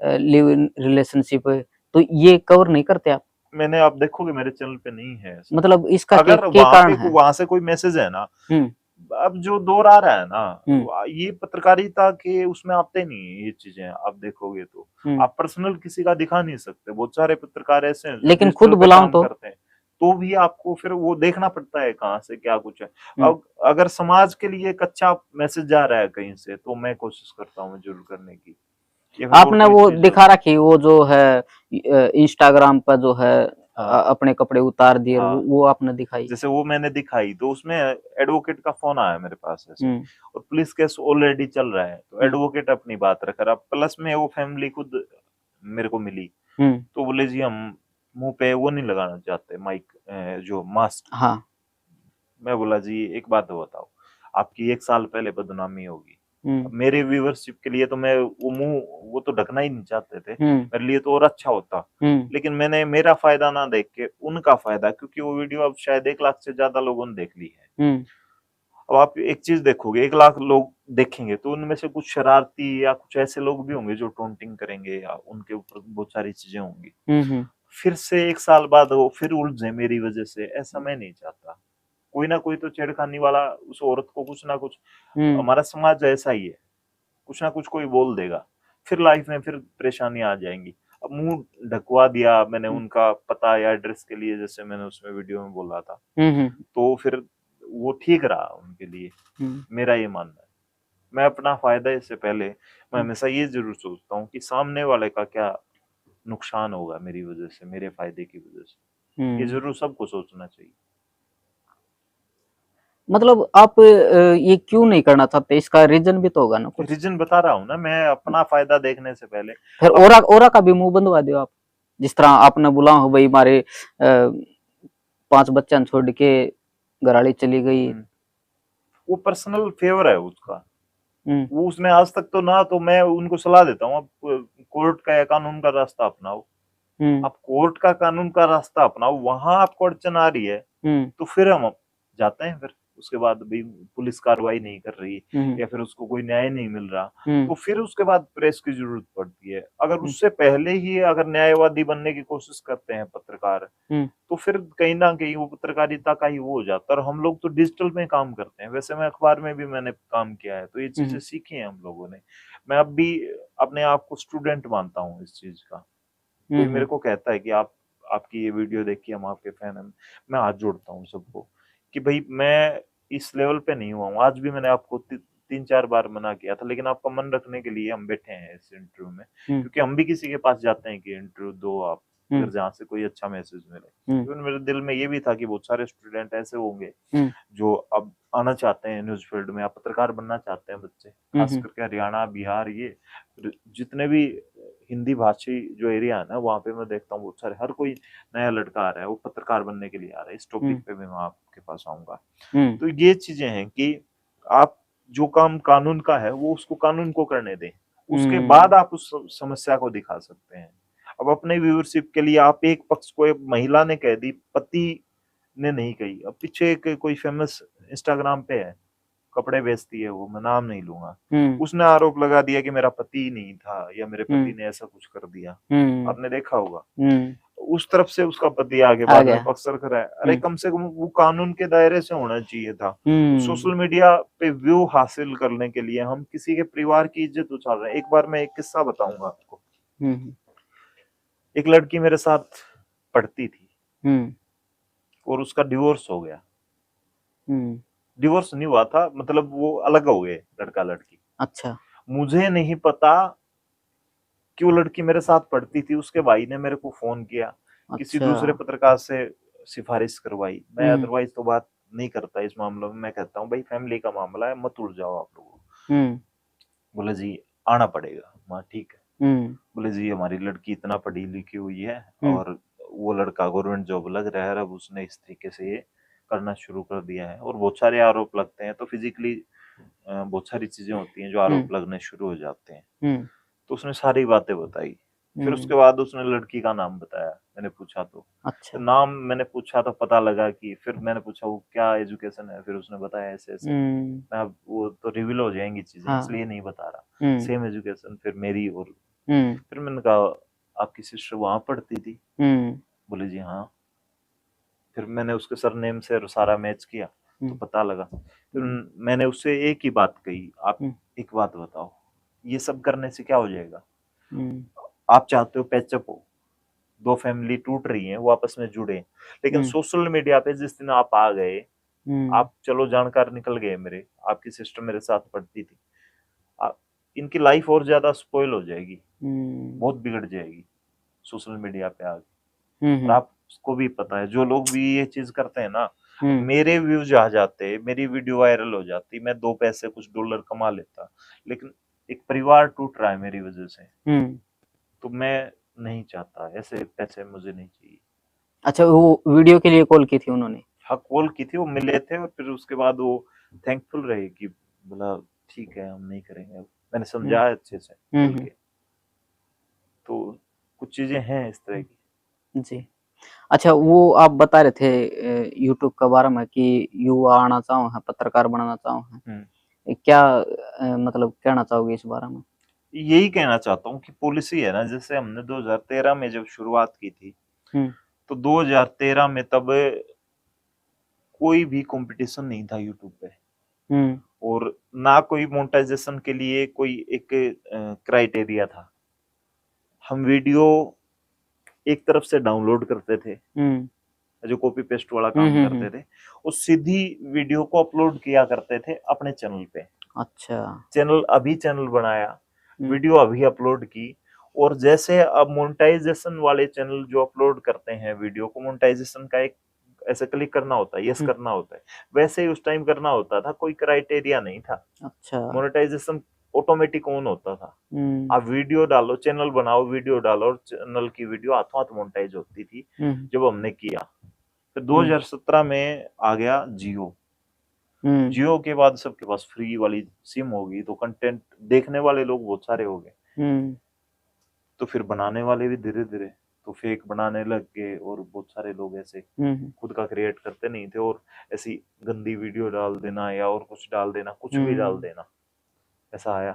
लिव इन रिलेशनशिप, तो ये कवर नहीं करते आप? हैं। मैंने, आप देखोगे मेरे चैनल पे नहीं है ऐसा। मतलब इसका अगर के वहां कारण पे है? वहां से कोई मैसेज है ना, हम्म। अब जो दौर आ रहा है ना, हम्म। ये पत्रकारिता के उसमें आते नहीं है ये चीजें, आप देखोगे तो। हम्म। आप पर्सनल किसी का दिखा नहीं सकते, बहुत सारे पत्रकार ऐसे हैं जो लेकिन खुद डिजिटल पे बुलाऊं काम तो? करते हैं, तो भी आपको फिर वो देखना पड़ता है कहाँ से क्या कुछ है। हम्म। अब अगर समाज के लिए एक अच्छा मैसेज जा रहा है कहीं से, तो मैं कोशिश करता हूँ जरूर करने की, या फिर और आपने कोई वो चीज दिखा होगी। रखी, वो जो है इंस्टाग्राम पर जो है हाँ अपने कपड़े उतार दिए, हाँ, वो आपने दिखाई? जैसे वो मैंने दिखाई तो उसमें एडवोकेट का फोन आया मेरे पास ऐसे, हम्म। और पुलिस केस ऑलरेडी चल रहा है, तो हम्म। एडवोकेट अपनी बात रख रहा, प्लस में वो फैमिली खुद मेरे को मिली, हम्म। तो बोले जी हम मुंह पे वो नहीं लगाना चाहते माइक, जो मास्क। हाँ। मैं बोला जी एक बात बताओ, आपकी 1 साल पहले बदनामी होगी, हम्म। अब मेरे व्यूवरशिप के लिए तो मैं वो मुंह, वो तो ढकना ही नहीं चाहते थे, हम्म। मेरे लिए तो और अच्छा होता, हम्म। लेकिन मैंने मेरा फायदा ना देख के उनका फायदा, क्योंकि वो वीडियो अब शायद 1 लाख से ज्यादा लोगों ने देख ली है। हम्म। अब आप एक चीज देखोगे, 1 लाख लोग देखेंगे तो उनमें से कुछ शरारती या कुछ ऐसे लोग भी होंगे जो टोंटिंग करेंगे, या उनके ऊपर बहुत सारी चीजें होंगी, हम्म। हम्म। फिर से 1 साल बाद वो फिर उलझे मेरी वजह से, ऐसा मैं नहीं चाहता। कोई ना कोई तो छेड़खानी वाला उस औरत को कुछ ना कुछ, हम्म। हमारा समाज ऐसा ही है, कुछ ना कुछ कोई बोल देगा, फिर लाइफ में फिर परेशानी आ जाएंगी। अब मुंह ढकवा दिया मैंने उनका पता या एड्रेस के लिए, जैसे मैंने उसमें वीडियो में बोला था, हम्म। तो फिर वो ठीक रहा उनके लिए, हम्म। मेरा ये मानना है। मैं अपना फायदा इससे पहले, मैं हम्म। हमेशा ये जरूर सोचता हूँ कि सामने वाले का क्या नुकसान होगा मेरी वजह से, मेरे फायदे की वजह से, ये हम्म। जरूर सबको सोचना चाहिए। मतलब आप ये क्यों नहीं करना चाहते? इसका रीजन भी तो होगा ना कुछ? रीजन बता रहा हूँ ना, मैं अपना फायदा देखने से पहले। फिर अब ओरा ओरा का भी मुंह बंदवा दो आप। जिस तरह आपने बोला हो भाई, हमारे 5 बच्चा छोड़ के घराड़ी चली गई। वो पर्सनल फेवर है उसका, हम्म। वो उसने आज तक तो ना, तो मैं उनको सलाह देता हूँ, आप कोर्ट का या कानून का रास्ता अपनाओ, हम्म। आप कोर्ट का कानून का रास्ता अपनाओ, वहां आपको अड़चन आ रही है हम्म। तो फिर हम जाते हैं, फिर उसके बाद भी पुलिस कार्रवाई नहीं कर रही, हम्म। या फिर उसको कोई न्याय नहीं मिल रहा, हम्म। तो फिर उसके बाद प्रेस की जरूरत पड़ती है। अगर हम्म। उससे पहले ही अगर न्यायवादी बनने की कोशिश करते हैं पत्रकार, हम्म। तो फिर कहीं ना कहीं वो पत्रकारिता का ही वो हो जाता है। और हम लोग तो डिजिटल में काम करते हैं, वैसे मैं अखबार में भी मैंने काम किया है, तो ये चीजें हम्म। सीखी हैं हम लोगों ने। मैं अब भी अपने आप को स्टूडेंट मानता हूँ इस चीज का। कोई मेरे हम्म। को कहता है कि आप, आपकी ये वीडियो देखिए हम आपके फैन हैं, मैं हाथ जोड़ता हूँ सबको कि भाई मैं इस लेवल पे नहीं हुआ हूँ। आज भी मैंने आपको 3-4 बार मना किया था, लेकिन आपका मन रखने के लिए हम बैठे हैं इस इंटरव्यू में, हम्म। क्योंकि हम भी किसी के पास जाते हैं कि इंटरव्यू दो आप, हम्म। अगर जहाँ से कोई अच्छा मैसेज मिले। हम्म। इवन मेरे दिल में ये भी था कि बहुत सारे स्टूडेंट ऐसे होंगे हम्म। जो अब आना चाहते हैं न्यूज फील्ड में, आप पत्रकार बनना चाहते हैं बच्चे, खास हम्म। करके हरियाणा बिहार, ये जितने भी हिंदी भाषी जो एरिया है ना, वहाँ पे मैं देखता हूँ बहुत सारे, हर कोई नया लड़का आ रहा है वो पत्रकार बनने के लिए आ रहा है। इस टॉपिक हम्म। पे भी मैं आपके पास आऊंगा। हम्म। तो ये चीजें हैं कि आप जो काम कानून का है वो उसको कानून को करने दें, उसके बाद हम्म। आप उस समस्या को दिखा सकते हैं। अब अपने व्यूअरशिप के लिए आप एक पक्ष को, एक महिला ने कह दी, पति ने नहीं कही। अब पीछे एक कोई फेमस इंस्टाग्राम पे है, कपड़े बेचती है वो, मैं नाम नहीं लूंगा, हम्म। उसने आरोप लगा दिया कि मेरा पति नहीं था या मेरे पति हम्म। ने ऐसा कुछ कर दिया। हम्म। आपने देखा होगा, हम्म। उस तरफ से उसका पति आगे आ बाद में गया। पक्ष रख रहा है। अरे हम्म। कम से कम वो कानून के दायरे से होना चाहिए था। हम्म। सोशल मीडिया पे व्यू हासिल करने के लिए हम किसी के परिवार की इज्जत उछाल रहे हैं। एक बार मैं एक किस्सा बताऊंगा आपको। हम्म। एक लड़की मेरे साथ पढ़ती थी हम्म। और उसका डिवोर्स हो गया। हम्म। डिवोर्स नहीं हुआ था, मतलब वो अलग हो गए लड़का लड़की। अच्छा। मुझे नहीं पता कि वो लड़की मेरे साथ पढ़ती थी, उसके भाई ने मेरे को फोन किया, किसी अच्छा। दूसरे पत्रकार से सिफारिश करवाई। मैं हम्म। अदरवाइज तो बात नहीं करता इस मामले में, मैं कहता हूँ भाई फैमिली का मामला है, मत उलझाओ आप लोग। हम्म। बोले जी आना पड़ेगा। माँ ठीक है। हम्म। बोले जी हमारी लड़की इतना पढ़ी लिखी हुई है हम्म। और वो लड़का गवर्नमेंट जॉब लग रहा है, अब उसने इस तरीके से ये करना शुरू कर दिया है, और बहुत सारे आरोप लगते हैं, तो फिजिकली बहुत सारी चीजें होती हैं जो हम्म। आरोप लगने शुरू हो जाते हैं। हम्म। तो उसने सारी बातें बताई। फिर उसके बाद उसने लड़की का नाम बताया, मैंने पूछा तो अच्छा। नाम मैंने पूछा तो पता लगा कि, फिर मैंने पूछा वो क्या एजुकेशन है, फिर उसने बताया ऐसे ऐसे। मैं अब वो तो रिवील हो जाएंगी चीजें, हाँ। इसलिए नहीं बता रहा। सेम एजुकेशन फिर मेरी, और फिर मैंने कहा आपकी सिस्टर वहां पढ़ती थी? बोले जी हाँ। फिर मैंने उसके सरनेम से सारा मैच किया तो पता लगा। फिर मैंने उससे एक ही बात कही, आप एक बात बताओ, ये सब करने से क्या हो जाएगा? आप चाहते हो पैचअप हो, दो फैमिली टूट रही हैं वो आपस में जुड़े, लेकिन सोशल मीडिया पे जिस दिन आप आ गए, आप चलो जानकार निकल गए मेरे, आपकी सिस्टर मेरे साथ पढ़ती थी, आप इनकी लाइफ और ज्यादा स्पॉइल हो जाएगी, बहुत बिगड़ जाएगी सोशल मीडिया पे आगे। और आपको भी पता है, जो लोग भी ये चीज करते हैं ना, मेरे व्यूज आ जाते, मेरी वीडियो वायरल हो जाती, मैं दो पैसे कुछ डॉलर कमा लेता, लेकिन एक परिवार टूट रहा है मेरी वजह से, तो मैं नहीं चाहता, ऐसे पैसे मुझे नहीं चाहिए। अच्छा, वो वीडियो के लिए कॉल की थी उन्होंने? हाँ कॉल की थी, वो मिले थे और फिर उसके बाद वो थैंकफुल रहे कि बोला ठीक है हम नहीं करेंगे, मैंने समझाया अच्छे से मिल के। तो कुछ चीजें हैं इस तरह की। जी। अच्छा, वो आप बता रहे थे यूट्यूब के बारे में कि युवा आना चाहो है, पत्रकार बनना चाहो है, क्या मतलब कहना चाहोगे इस बारे में? यही कहना चाहता हूँ कि पॉलिसी है ना, जैसे हमने 2013 में जब शुरुआत की थी, तो 2013 में तब कोई भी कंपटीशन नहीं था यूट्यूब पे, और ना कोई मोनेटाइजेशन के लिए कोई एक क्राइटेरिया था। हम वीडियो एक तरफ से डाउनलोड करते थे, जो कॉपी पेस्ट वाला काम करते थे, और सीधी वीडियो को अपलोड किया करते थे अपने चैनल पे। अच्छा। चैनल अभी चैनल बनाया, वीडियो अभी अपलोड की, और जैसे अब मोनेटाइजेशन वाले चैनल जो अपलोड करते हैं वीडियो को, मोनेटाइजेशन का एक ऐसे क्लिक करना होता है, यस करना होता है, वैसे ही उस टाइम करना होता था, कोई क्राइटेरिया नहीं था। अच्छा। मोनेटाइजेशन ऑटोमेटिक ऑन होता था। आप वीडियो डालो, चैनल बनाओ, वीडियो डालो, और चैनल की वीडियो हाथों हाथ मोनेटाइज होती थी जब हमने किया। फिर 2017 में आ गया जियो। जियो के बाद सबके पास फ्री वाली सिम होगी, तो कंटेंट देखने वाले लोग बहुत सारे हो गए, तो फिर बनाने वाले भी धीरे धीरे तो फेक बनाने लग गए, और बहुत सारे लोग ऐसे खुद का क्रिएट करते नहीं थे, और ऐसी गंदी वीडियो डाल देना या और कुछ डाल देना, कुछ भी डाल देना, ऐसा आया।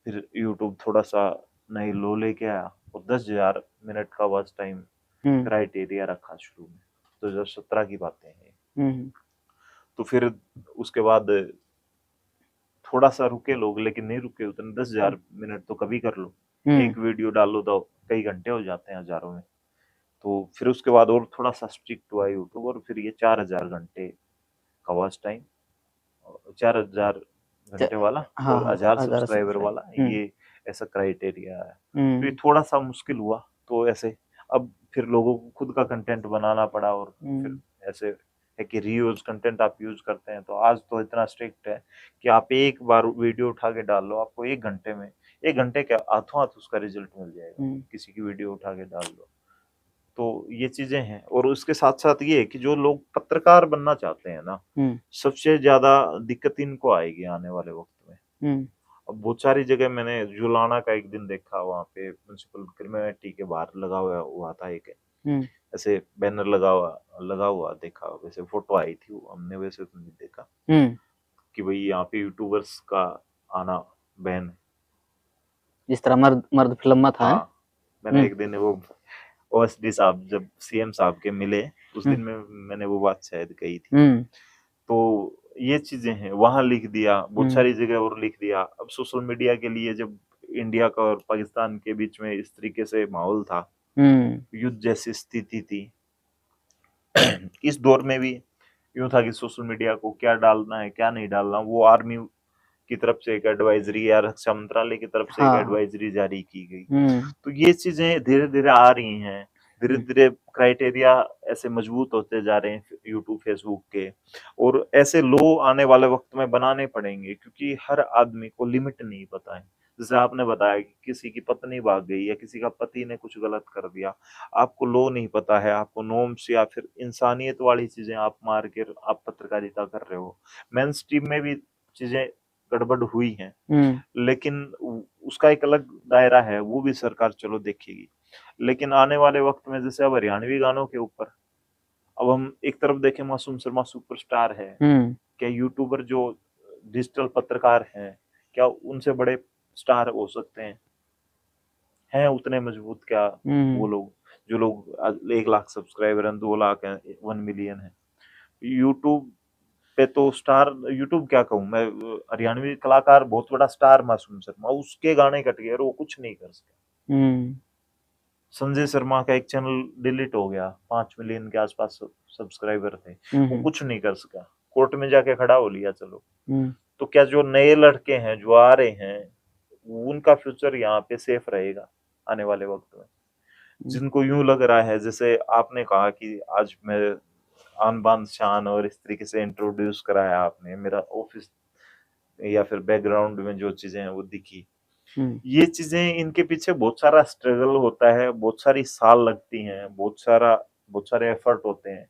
फिर यूट्यूब थोड़ा सा नई लो लेके आया, और 10,000 मिनट का वॉच टाइम क्राइटेरिया रखा शुरू में, 2017 की बातें हैं। तो फिर उसके बाद थोड़ा सा रुके लोग, लेकिन नहीं रुके उतने, 10,000 मिनट तो कभी कर लो, एक वीडियो डालो तो कई घंटे हो जाते हैं हजारों में। तो फिर उसके बाद और थोड़ा सा स्ट्रिक्ट हुआ यूट्यूब, और फिर ये 4,000 घंटे का वॉच टाइम, 4,000 घंटे वाला हाँ, और 1,000 सब्सक्राइबर वाला, ये ऐसा क्राइटेरिया है। तो ये थोड़ा सा मुश्किल हुआ, तो ऐसे अब फिर लोगों को खुद का कंटेंट बनाना पड़ा, और फिर ऐसे है कि रीयूज कंटेंट आप यूज करते हैं, तो आज तो इतना स्ट्रिक्ट है कि आप एक बार वीडियो उठा के डाल लो, आपको 1 घंटे में, 1 घंटे के हाथों हाथ उसका रिजल्ट मिल जाएगा, किसी की वीडियो उठा के डाल लो। तो ये चीजें हैं, और उसके साथ साथ ये है कि जो लोग पत्रकार बनना चाहते हैं ना, सबसे ज्यादा दिक्कत इनको आएगी आने वाले वक्त में। अब बहुत सारी जगह मैंने जुलाना का एक दिन देखा, वहाँ पे म्युनिसिपल कम्युनिटी के बाहर लगा हुआ था एक ऐसे बैनर लगा हुआ देखा, वैसे फोटो आई थी, हमने वैसे तो नहीं देखा कि भाई यहाँ पे यूट्यूबर्स का आना बैन है, जिस तरह मर्द मर्द फिल्म में था। हाँ, मैंने एक दिन वो ओएसडी साहब जब सीएम साहब के मिले, उस दिन में मैंने वो बात शायद कही थी। तो ये चीजें हैं, वहां लिख दिया, बहुत सारी जगह और लिख दिया। अब सोशल मीडिया के लिए जब इंडिया का और पाकिस्तान के बीच में इस तरीके से माहौल था, युद्ध जैसी स्थिति थी, इस दौर में भी यूं था कि सोशल मीडिया को क्या डालना है क्या नहीं डालना, वो आर्मी की तरफ से एक एडवाइजरी या रक्षा मंत्रालय की तरफ से एक एडवाइजरी जारी की गई। तो ये चीजें धीरे धीरे आ रही हैं, धीरे धीरे क्राइटेरिया ऐसे मजबूत होते जा रहे हैं यूट्यूब फेसबुक के, और ऐसे लो आने वाले वक्त में बनाने पड़ेंगे, क्योंकि हर आदमी को लिमिट नहीं पता है। जैसे आपने बताया कि किसी की पत्नी भाग गई या किसी का पति ने कुछ गलत कर दिया, आपको लो नहीं पता है, आपको नॉर्म्स या फिर इंसानियत वाली चीजें आप मार के आप पत्रकारिता कर रहे हो। मेन स्ट्रीम में भी चीजें गड़बड़ हुई हैं, लेकिन उसका एक अलग दायरा है, वो भी सरकार चलो देखेगी। लेकिन आने वाले वक्त में जैसे अब हरियाणवी गानों के ऊपर, अब हम एक तरफ देखें मासूम शर्मा सुपरस्टार है, क्या यूट्यूबर जो डिजिटल पत्रकार हैं, क्या उनसे बड़े स्टार हो सकते हैं उतने मजबूत क्या वो लोग, जो लोग 1 लाख सब्सक्राइबर हैं, 2 लाख हैं, 1 मिलियन है। यूट्यूब पे तो स्टार, यूट्यूब क्या कहूँ मैं, हरियाणवी कलाकार बहुत बड़ा स्टार मासूम शर्मा, उसके गाने कट गए और वो कुछ नहीं कर सके। संजय शर्मा का एक चैनल डिलीट हो गया, 5 मिलियन के आसपास सब्सक्राइबर थे, वो कुछ नहीं कर सका, कोर्ट में जाके खड़ा हो लिया चलो। तो क्या जो नए लड़के हैं जो आ रहे हैं, उनका फ्यूचर यहाँ पे सेफ रहेगा आने वाले वक्त में? जिनको यूं लग रहा है, जैसे आपने कहा कि आज मैं आन बान शान और इस तरीके से इंट्रोड्यूस कराया आपने, मेरा ऑफिस या फिर बैकग्राउंड में जो चीजें हैं वो दिखी, ये चीजें, इनके पीछे बहुत सारा स्ट्रगल होता है, बहुत सारी साल लगती हैं, बहुत सारे एफर्ट होते हैं,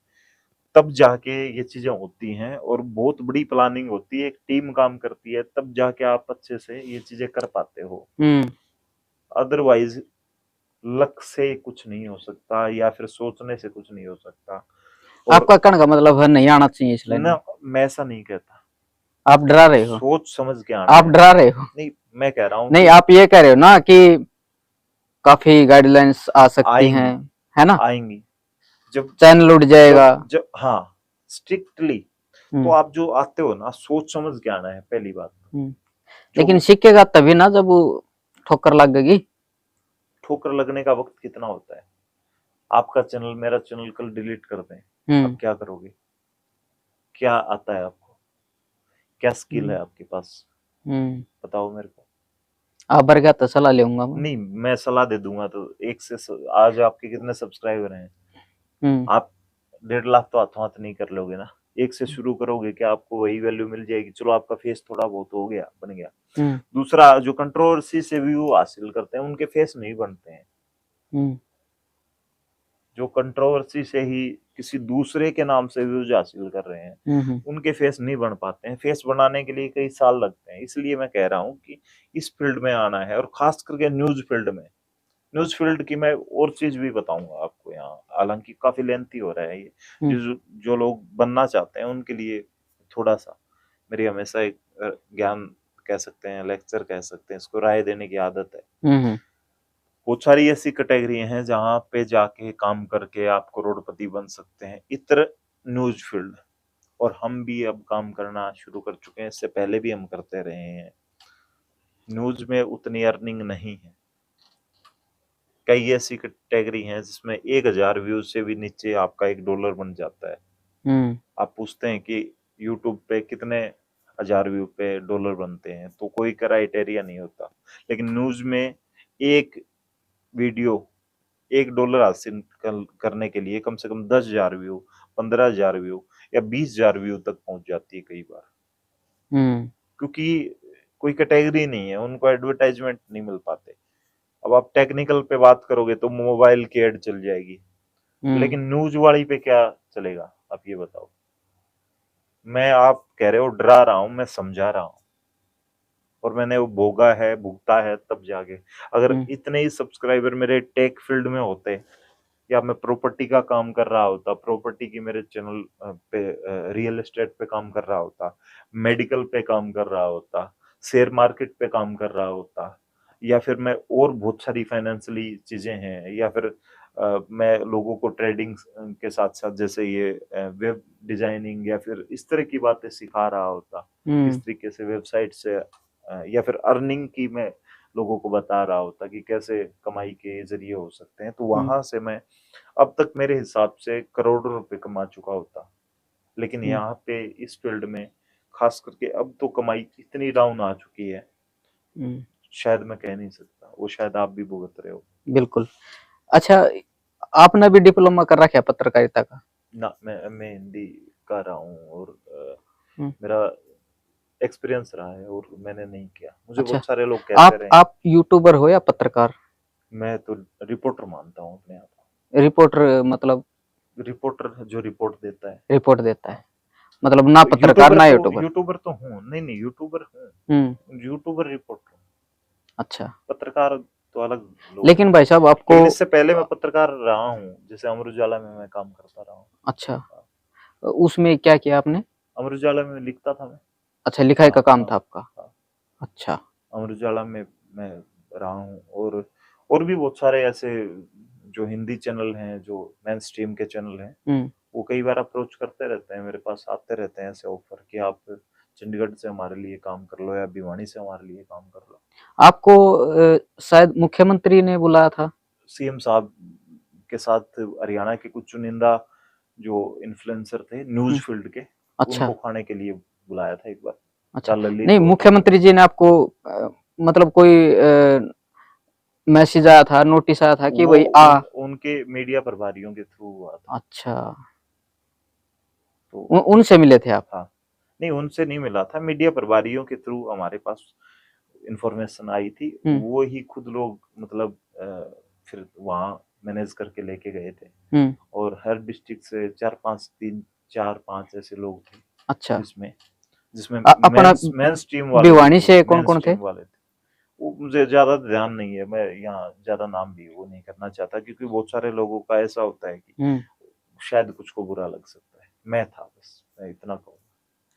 तब जाके ये चीजें होती हैं, और बहुत बड़ी प्लानिंग होती है, एक टीम काम करती है, तब जाके आप अच्छे से ये चीजें कर पाते हो। अदरवाइज लक से कुछ नहीं हो सकता, या फिर सोचने से कुछ नहीं हो सकता। आपका कहने का मतलब है नहीं आना चाहिए इस लाइन में? ना, मैं ऐसा नहीं कहता, आप डरा रहे हो, सोच समझ के आना आप डरा रहे हो। नहीं, मैं कह रहा हूँ नहीं, आप ये कह रहे हो ना कि काफी गाइडलाइंस आ सकती हैं, है ना, आएंगी, जब चैनल उठ जाएगा, जब हाँ स्ट्रिक्टली, तो आप जो आते हो ना, सोच समझ के आना है पहली बात। लेकिन सीखेगा तभी ना जब वो ठोकर लगेगी। ठोकर लगने का वक्त कितना होता है? आपका चैनल, मेरा चैनल कल डिलीट कर दें, अब क्या करोगे? क्या आता है आपको? क्या स्किल है आपके पास? बताओ मेरे को। आप बर क्या तो सलाह लेऊंगा नहीं, मैं सलाह दे दूंगा तो आज आपके कितने सब्सक्राइबर हैं? आप 1.5 लाख तो हाथों हाथ नहीं कर लोगे ना, एक से शुरू करोगे, क्या आपको वही वैल्यू मिल जाएगी? चलो आपका फेस थोड़ा बहुत हो गया, बन गया। दूसरा, जो कंट्रोवर्सी से व्यू हासिल करते हैं, उनके फेस नहीं बनते हैं। जो कंट्रोवर्सी से ही किसी दूसरे के नाम से व्यूज हासिल कर रहे हैं, उनके फेस नहीं बन पाते हैं। फेस बनाने के लिए कई साल लगते हैं। इसलिए मैं कह रहा हूँ कि इस फील्ड में आना है, और खास करके न्यूज फील्ड में। न्यूज फील्ड की मैं और चीज भी बताऊंगा आपको यहाँ, हालांकि काफी लेंथी हो रहा है ये। जो लोग बनना चाहते हैं उनके लिए थोड़ा सा मेरी हमेशा एक ज्ञान कह सकते हैं, लेक्चर कह सकते हैं, इसको राय देने की आदत है। बहुत सारी ऐसी कैटेगरी हैं जहां पे जाके काम करके आप करोड़पति बन सकते हैं, इतर न्यूज फील्ड। और हम भी अब काम करना शुरू कर चुके हैं, इससे पहले भी हम करते रहे हैं। न्यूज में उतनी अर्निंग नहीं है। कई ऐसी कैटेगरी हैं जिसमें 1000 व्यूज से भी नीचे आपका $1 बन जाता है। आप पूछते हैं कि यूट्यूब पे कितने 1000 व्यू पे $1 बनते हैं, तो कोई क्राइटेरिया नहीं होता। लेकिन न्यूज में एक वीडियो $1 हासिल करने के लिए कम से कम 10,000 व्यू, 15,000 व्यू या 20,000 व्यू तक पहुंच जाती है कई बार। क्योंकि कोई कैटेगरी नहीं है, उनको एडवर्टाइजमेंट नहीं मिल पाते। अब आप टेक्निकल पे बात करोगे तो मोबाइल की एड चल जाएगी, लेकिन न्यूज वाली पे क्या चलेगा, आप ये बताओ। मैं, आप कह रहे हो डरा रहा हूं, मैं समझा रहा हूं, और मैंने वो भोगा है, भुगता है, तब जाके। अगर इतने ही सब्सक्राइबर मेरे टेक फील्ड में होते, या मैं प्रॉपर्टी का काम कर रहा होता, प्रॉपर्टी की मेरे चैनल पे रियल एस्टेट पे काम कर रहा होता, मेडिकल पे काम कर रहा होता, शेयर मार्केट पे काम कर रहा होता, या फिर मैं और बहुत सारी फाइनेंशियली चीजें हैं, या फिर मैं लोगों को ट्रेडिंग के साथ साथ जैसे ये वेब डिजाइनिंग या फिर इस तरह की बातें सिखा रहा होता, इस तरीके से वेबसाइट से, या फिर अर्निंग की मैं लोगों को बता रहा होता कि कैसे कमाई के जरिए हो सकते हैं, तो वहां से मैं अब तक मेरे हिसाब से करोड़ों रुपए कमा चुका होता। लेकिन यहाँ पे इस फील्ड में खास करके अब तो कमाई इतनी डाउन आ चुकी है, शायद मैं कह नहीं सकता, वो शायद आप भी भुगत रहे हो। बिल्कुल। अच्छा, आपने भी डिप्लोमा कर रखा है पत्रकारिता का? ना, मैं हिंदी कर रहा हूँ, और मेरा एक्सपीरियंस रहा है, और मैंने नहीं किया। मुझे बहुत सारे लोग कहते रहे। आप यूट्यूबर हो या पत्रकार? मैं तो रिपोर्टर मानता हूँ अपने आप। रिपोर्टर मतलब? रिपोर्टर जो रिपोर्ट देता है। रिपोर्ट देता है, मतलब ना पत्रकार ना यूट्यूबर। यूट्यूबर तो हूँ, नहीं यूट्यूबर हूँ, यूट्यूबर रिपोर्टर। अच्छा, पत्रकार तो अलग लोग लेकिन हैं। भाई साहब आपको, लेकिन इससे पहले मैं पत्रकार रहा हूँ, जैसे अमर उजाला में मैं काम करता रहा हूँ। अच्छा, उसमें क्या किया आपने? अमर उजाला में लिखता था मैं। अच्छा, लिखाई का हाँ काम हाँ था आपका। हाँ। अच्छा। अमर उजाला में मैं रहा हूँ, और भी बहुत सारे ऐसे जो हिंदी चैनल हैं, जो मेन स्ट्रीम के चैनल हैं, हम्म। वो कई बार अप्रोच करते रहते हैं, मेरे पास आते रहते हैं ऐसे ऑफर कि आप चंडीगढ़ से हमारे लिए काम कर लो या भिवानी से हमारे लिए काम कर लो। आपको शायद मुख्यमंत्री ने बुलाया था। सीएम साहब के साथ हरियाणा के कुछ चुनिंदा जो इन्फ्लुएंसर थे न्यूज फील्ड के, अच्छा। उनको खाने के लिए बुलाया था एक बार। अच्छा, क्या ललित नहीं और मुख्यमंत्री जी ने आपको मतलब कोई मैसेज आया था, नोटिस आया था कि वो भाई आ। उनके मीडिया प्रभारियों के थ्रू हुआ था। अच्छा, तो उनसे मिले थे आप? हाँ, नहीं उनसे नहीं मिला था, मीडिया प्रभारियों के थ्रू हमारे पास इंफॉर्मेशन आई थी, हम्म। वो ही खुद लोग मतलब फिर वहाँ मैनेज करके लेके गए थे। हम्म। और हर डिस्ट्रिक्ट से 4-5 ऐसे लोग थे, अच्छा। जिसमें जिसमें अपना मेन स्ट्रीम वाले भी भिवानी थे, से कौन मेन कौन थे? स्ट्रीम वाले थे। वो मुझे ज्यादा ध्यान नहीं है, मैं यहाँ ज्यादा नाम भी वो नहीं करना चाहता, क्योंकि बहुत सारे लोगों का ऐसा होता है कि हम्म। शायद कुछ को बुरा लग सकता है। मैं था, बस मैं इतना कहूँ।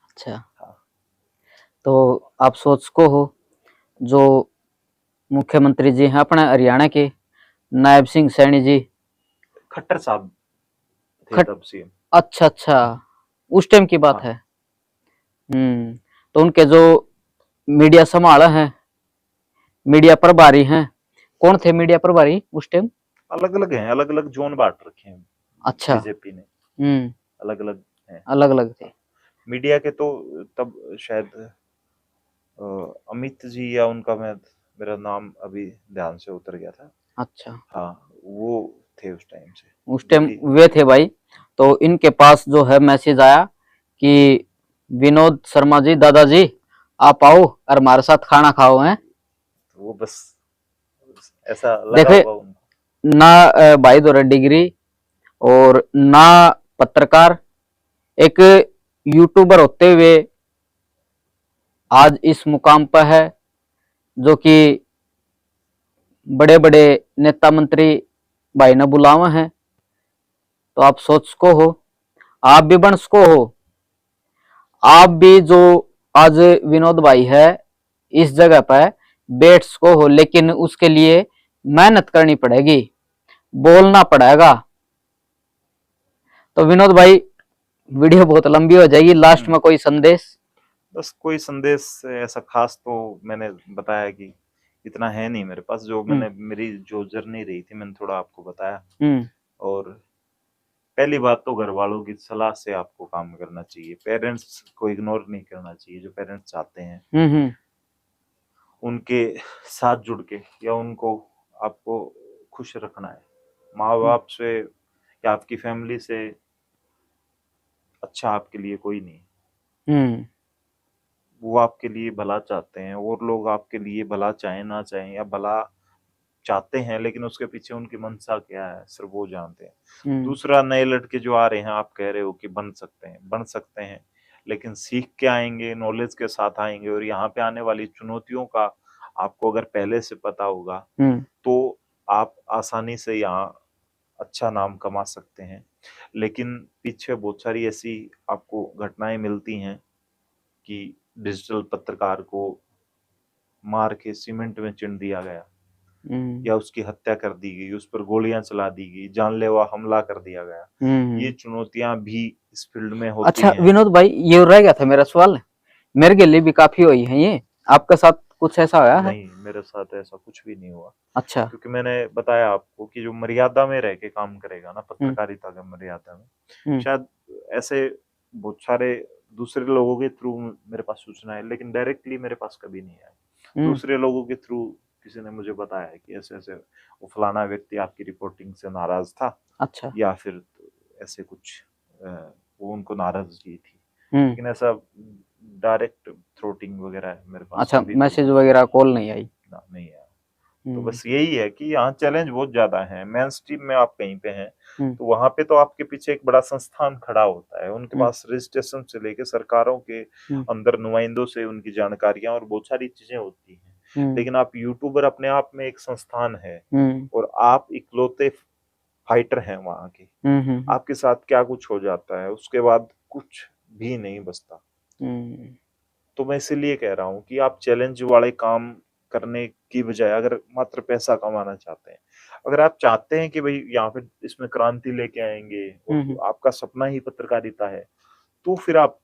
अच्छा, हाँ, तो आप सोच को हो, जो मुख्यमंत्री जी हैं अपने हरियाणा के, नायब सिंह सैनी जी। खट्टर साहब थे खट तब सीएम। अच्छा अच्छा, उस टाइम की बात हाँ, है। तो उनके जो मीडिया संभाला है, मीडिया प्रभारी हैं, कौन थे मीडिया प्रभारी उस टाइम? अलग अलग हैं, अलग अलग जोन बांट रखे हैं अच्छा। बीजेपी ने, अलग अलग हैं। अलग अलग थे। मीडिया के तो तब शायद अमित जी या उनका, मेरा नाम अभी ध्यान से उतर गया था। अच्छा, हाँ, वो थे उस टाइम से उस जो टाइम कि वे थे भाई। तो इनके पास जो है मैसेज आया कि विनोद शर्मा जी, दादाजी आप आओ और हमारे साथ खाना खाओ हैं। वो बस ऐसा लगा देखे, होगा उनको। ना भाई दो डिग्री और ना पत्रकार, एक यूट्यूबर होते हुए आज इस मुकाम पर है, जो कि बड़े बड़े नेता मंत्री भाई ने बुलावा है। तो आप सोच सको हो, आप भी बन सको हो, आप भी जो आज विनोद भाई है इस जगह पर बैठ सको हो, लेकिन उसके लिए मेहनत करनी पड़ेगी, बोलना पड़ेगा। तो विनोद भाई, वीडियो बहुत लंबी हो जाएगी, लास्ट में कोई संदेश? बस कोई संदेश ऐसा खास तो मैंने बताया कि इतना है नहीं मेरे पास, जो हम्म। मैंने मेरी जो जर्नी रही थी मैंने थोड़ा आपको बताया। हम्म। और पहली बात तो घर वालों की सलाह से आपको काम करना चाहिए, पेरेंट्स को इग्नोर नहीं करना चाहिए। जो पेरेंट्स चाहते हैं हम्म। उनके साथ जुड़ के, या उनको आपको खुश रखना है, माँ बाप से या आपकी फैमिली से अच्छा आपके लिए कोई नहीं। हम्म। वो आपके लिए भला चाहते हैं, और लोग आपके लिए भला चाहें ना चाहें, या भला चाहते हैं लेकिन उसके पीछे उनकी मंशा क्या है सिर्फ वो जानते हैं। हम्म। दूसरा, नए लड़के जो आ रहे हैं, आप कह रहे हो कि बन सकते हैं, लेकिन सीख के आएंगे, नॉलेज के साथ आएंगे, और यहाँ पे आने वाली चुनौतियों का आपको अगर पहले से पता होगा हम्म। तो आप आसानी से यहाँ अच्छा नाम कमा सकते हैं। लेकिन पीछे बहुत सारी ऐसी आपको घटनाएं मिलती हैं कि डिजिटल पत्रकार को मार के सीमेंट में चिन दिया गया, या उसकी हत्या कर दी गई, उस पर गोलियां चला दी गई, जानलेवा हमला कर दिया गया। ये चुनौतियां भी इस फील्ड में होती अच्छा हैं। विनोद भाई, ये रह गया था मेरा सवाल, मेरे के लिए भी काफी हुई है ये, आपके साथ कुछ ऐसा होया है? नहीं, मेरे साथ ऐसा कुछ भी नहीं हुआ, अच्छा। क्योंकि मैंने बताया आपको कि जो मर्यादा में रह के काम करेगा ना, हम्म। पत्रकारिता के मर्यादा में, हम्म। शायद ऐसे बहुत सारे दूसरे लोगों के थ्रू मेरे पास सूचना है, लेकिन डायरेक्टली मेरे पास कभी नहीं आया। दूसरे लोगों के थ्रू किसी ने मुझे बताया कि ऐसे ऐसे वो फलाना व्यक्ति आपकी रिपोर्टिंग से नाराज था, अच्छा। या फिर ऐसे कुछ वो उनको नाराजगी थी, हम्म। लेकिन ऐसा डायरेक्ट थ्रोटिंग वगैरह मेरे पास अच्छा, कभी कोई मैसेज वगैरह कॉल नहीं आई? ना नहीं आया। तो हम्म। बस यही है कि यहाँ चैलेंज बहुत ज्यादा है। मेन स्ट्रीम में आप कहीं पे हैं हम्म। तो वहां पे तो आपके पीछे एक बड़ा संस्थान खड़ा होता है, उनके हम्म। पास रजिस्ट्रेशन से लेके सरकारों के हम्म। अंदर नुमाइंदों से उनकी जानकारियां और बहुत सारी चीजें होती हैं। लेकिन आप यूट्यूबर अपने आप में एक संस्थान है हम्म, और आप इकलौते फाइटर हैं वहां के। हम्म, आपके साथ क्या कुछ हो जाता है उसके बाद कुछ भी नहीं बचता। हम्म, तो मैं इसीलिए कह रहा हूँ कि आप चैलेंज वाले काम करने की बजाय अगर मात्र पैसा कमाना चाहते हैं, अगर आप चाहते हैं कि भाई यहाँ पे इसमें क्रांति लेके आएंगे और हम्म, आपका सपना ही पत्रकारिता है, तो फिर आप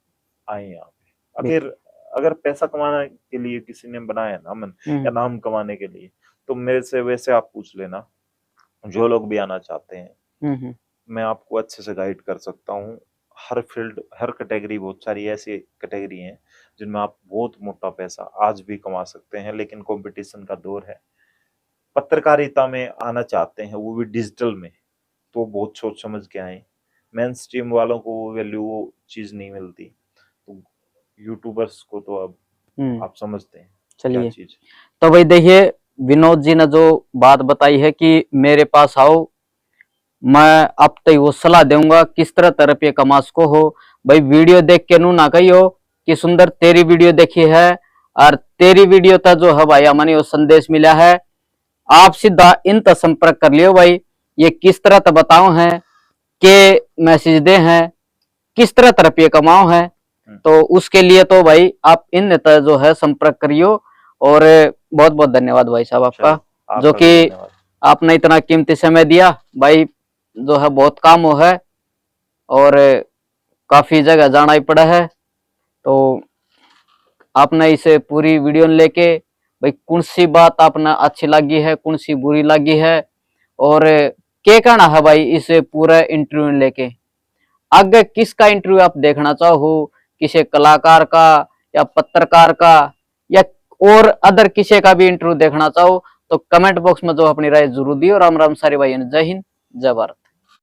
आए यहाँ पे। बिल्कुल, अगर अगर पैसा कमाने के लिए किसी ने बनाया ना मन, या हम्म, नाम कमाने के लिए, तो मेरे से वैसे आप पूछ लेना, जो लोग भी आना चाहते हैं हम्म, मैं आपको अच्छे से गाइड कर सकता हूँ। हर फील्ड, हर कैटेगरी, बहुत सारी ऐसी कैटेगरी हैं जिनमें आप बहुत मोटा पैसा आज भी कमा सकते हैं, लेकिन कंपटीशन का दौर है। पत्रकारिता में आना चाहते हैं वो भी डिजिटल में, तो बहुत सोच समझ के आए। मेन स्ट्रीम वालों को वो वैल्यू, वो चीज नहीं मिलती। तो यूट्यूबर्स को तो अब हम्म। आप समझते हैं क्या चलिए, चीज। तो भाई देखिए, विनोद जी ने जो बात बताई है कि मेरे पास आओ, मैं अब तक वो सलाह दूंगा किस तरह रुपये कमा सको हो। भाई वीडियो देख के नू ना कहियो कि सुंदर तेरी वीडियो देखी है और तेरी वीडियो था जो है भाई हमारी वो संदेश मिला है। आप सीधा इन तक संपर्क कर लियो भाई, ये किस तरह तक बताओ है के मैसेज दे हैं, किस तरह रुपये कमाओ है। तो उसके लिए तो भाई आप इन नेता जो है संपर्क करियो। और बहुत बहुत धन्यवाद भाई साहब आपका, चलिए, जो आपका भी कि धन्यवाद। आपने इतना कीमती समय दिया भाई। जो है बहुत काम हो है और काफी जगह जाना ही पड़ा है। तो आपने इसे पूरी वीडियो लेके भाई कौन सी बात आपने अच्छी लगी है, कौन सी बुरी लगी है, और क्या कहना है भाई इस पूरे इंटरव्यू लेके। आगे किसका इंटरव्यू आप देखना चाहो, किसी कलाकार का या पत्रकार का या और अदर किसी का भी इंटरव्यू देखना चाहो, तो कमेंट बॉक्स में जो अपनी राय जरूर दी। और राम राम सारे भाई, जय हिंद, जय भारत।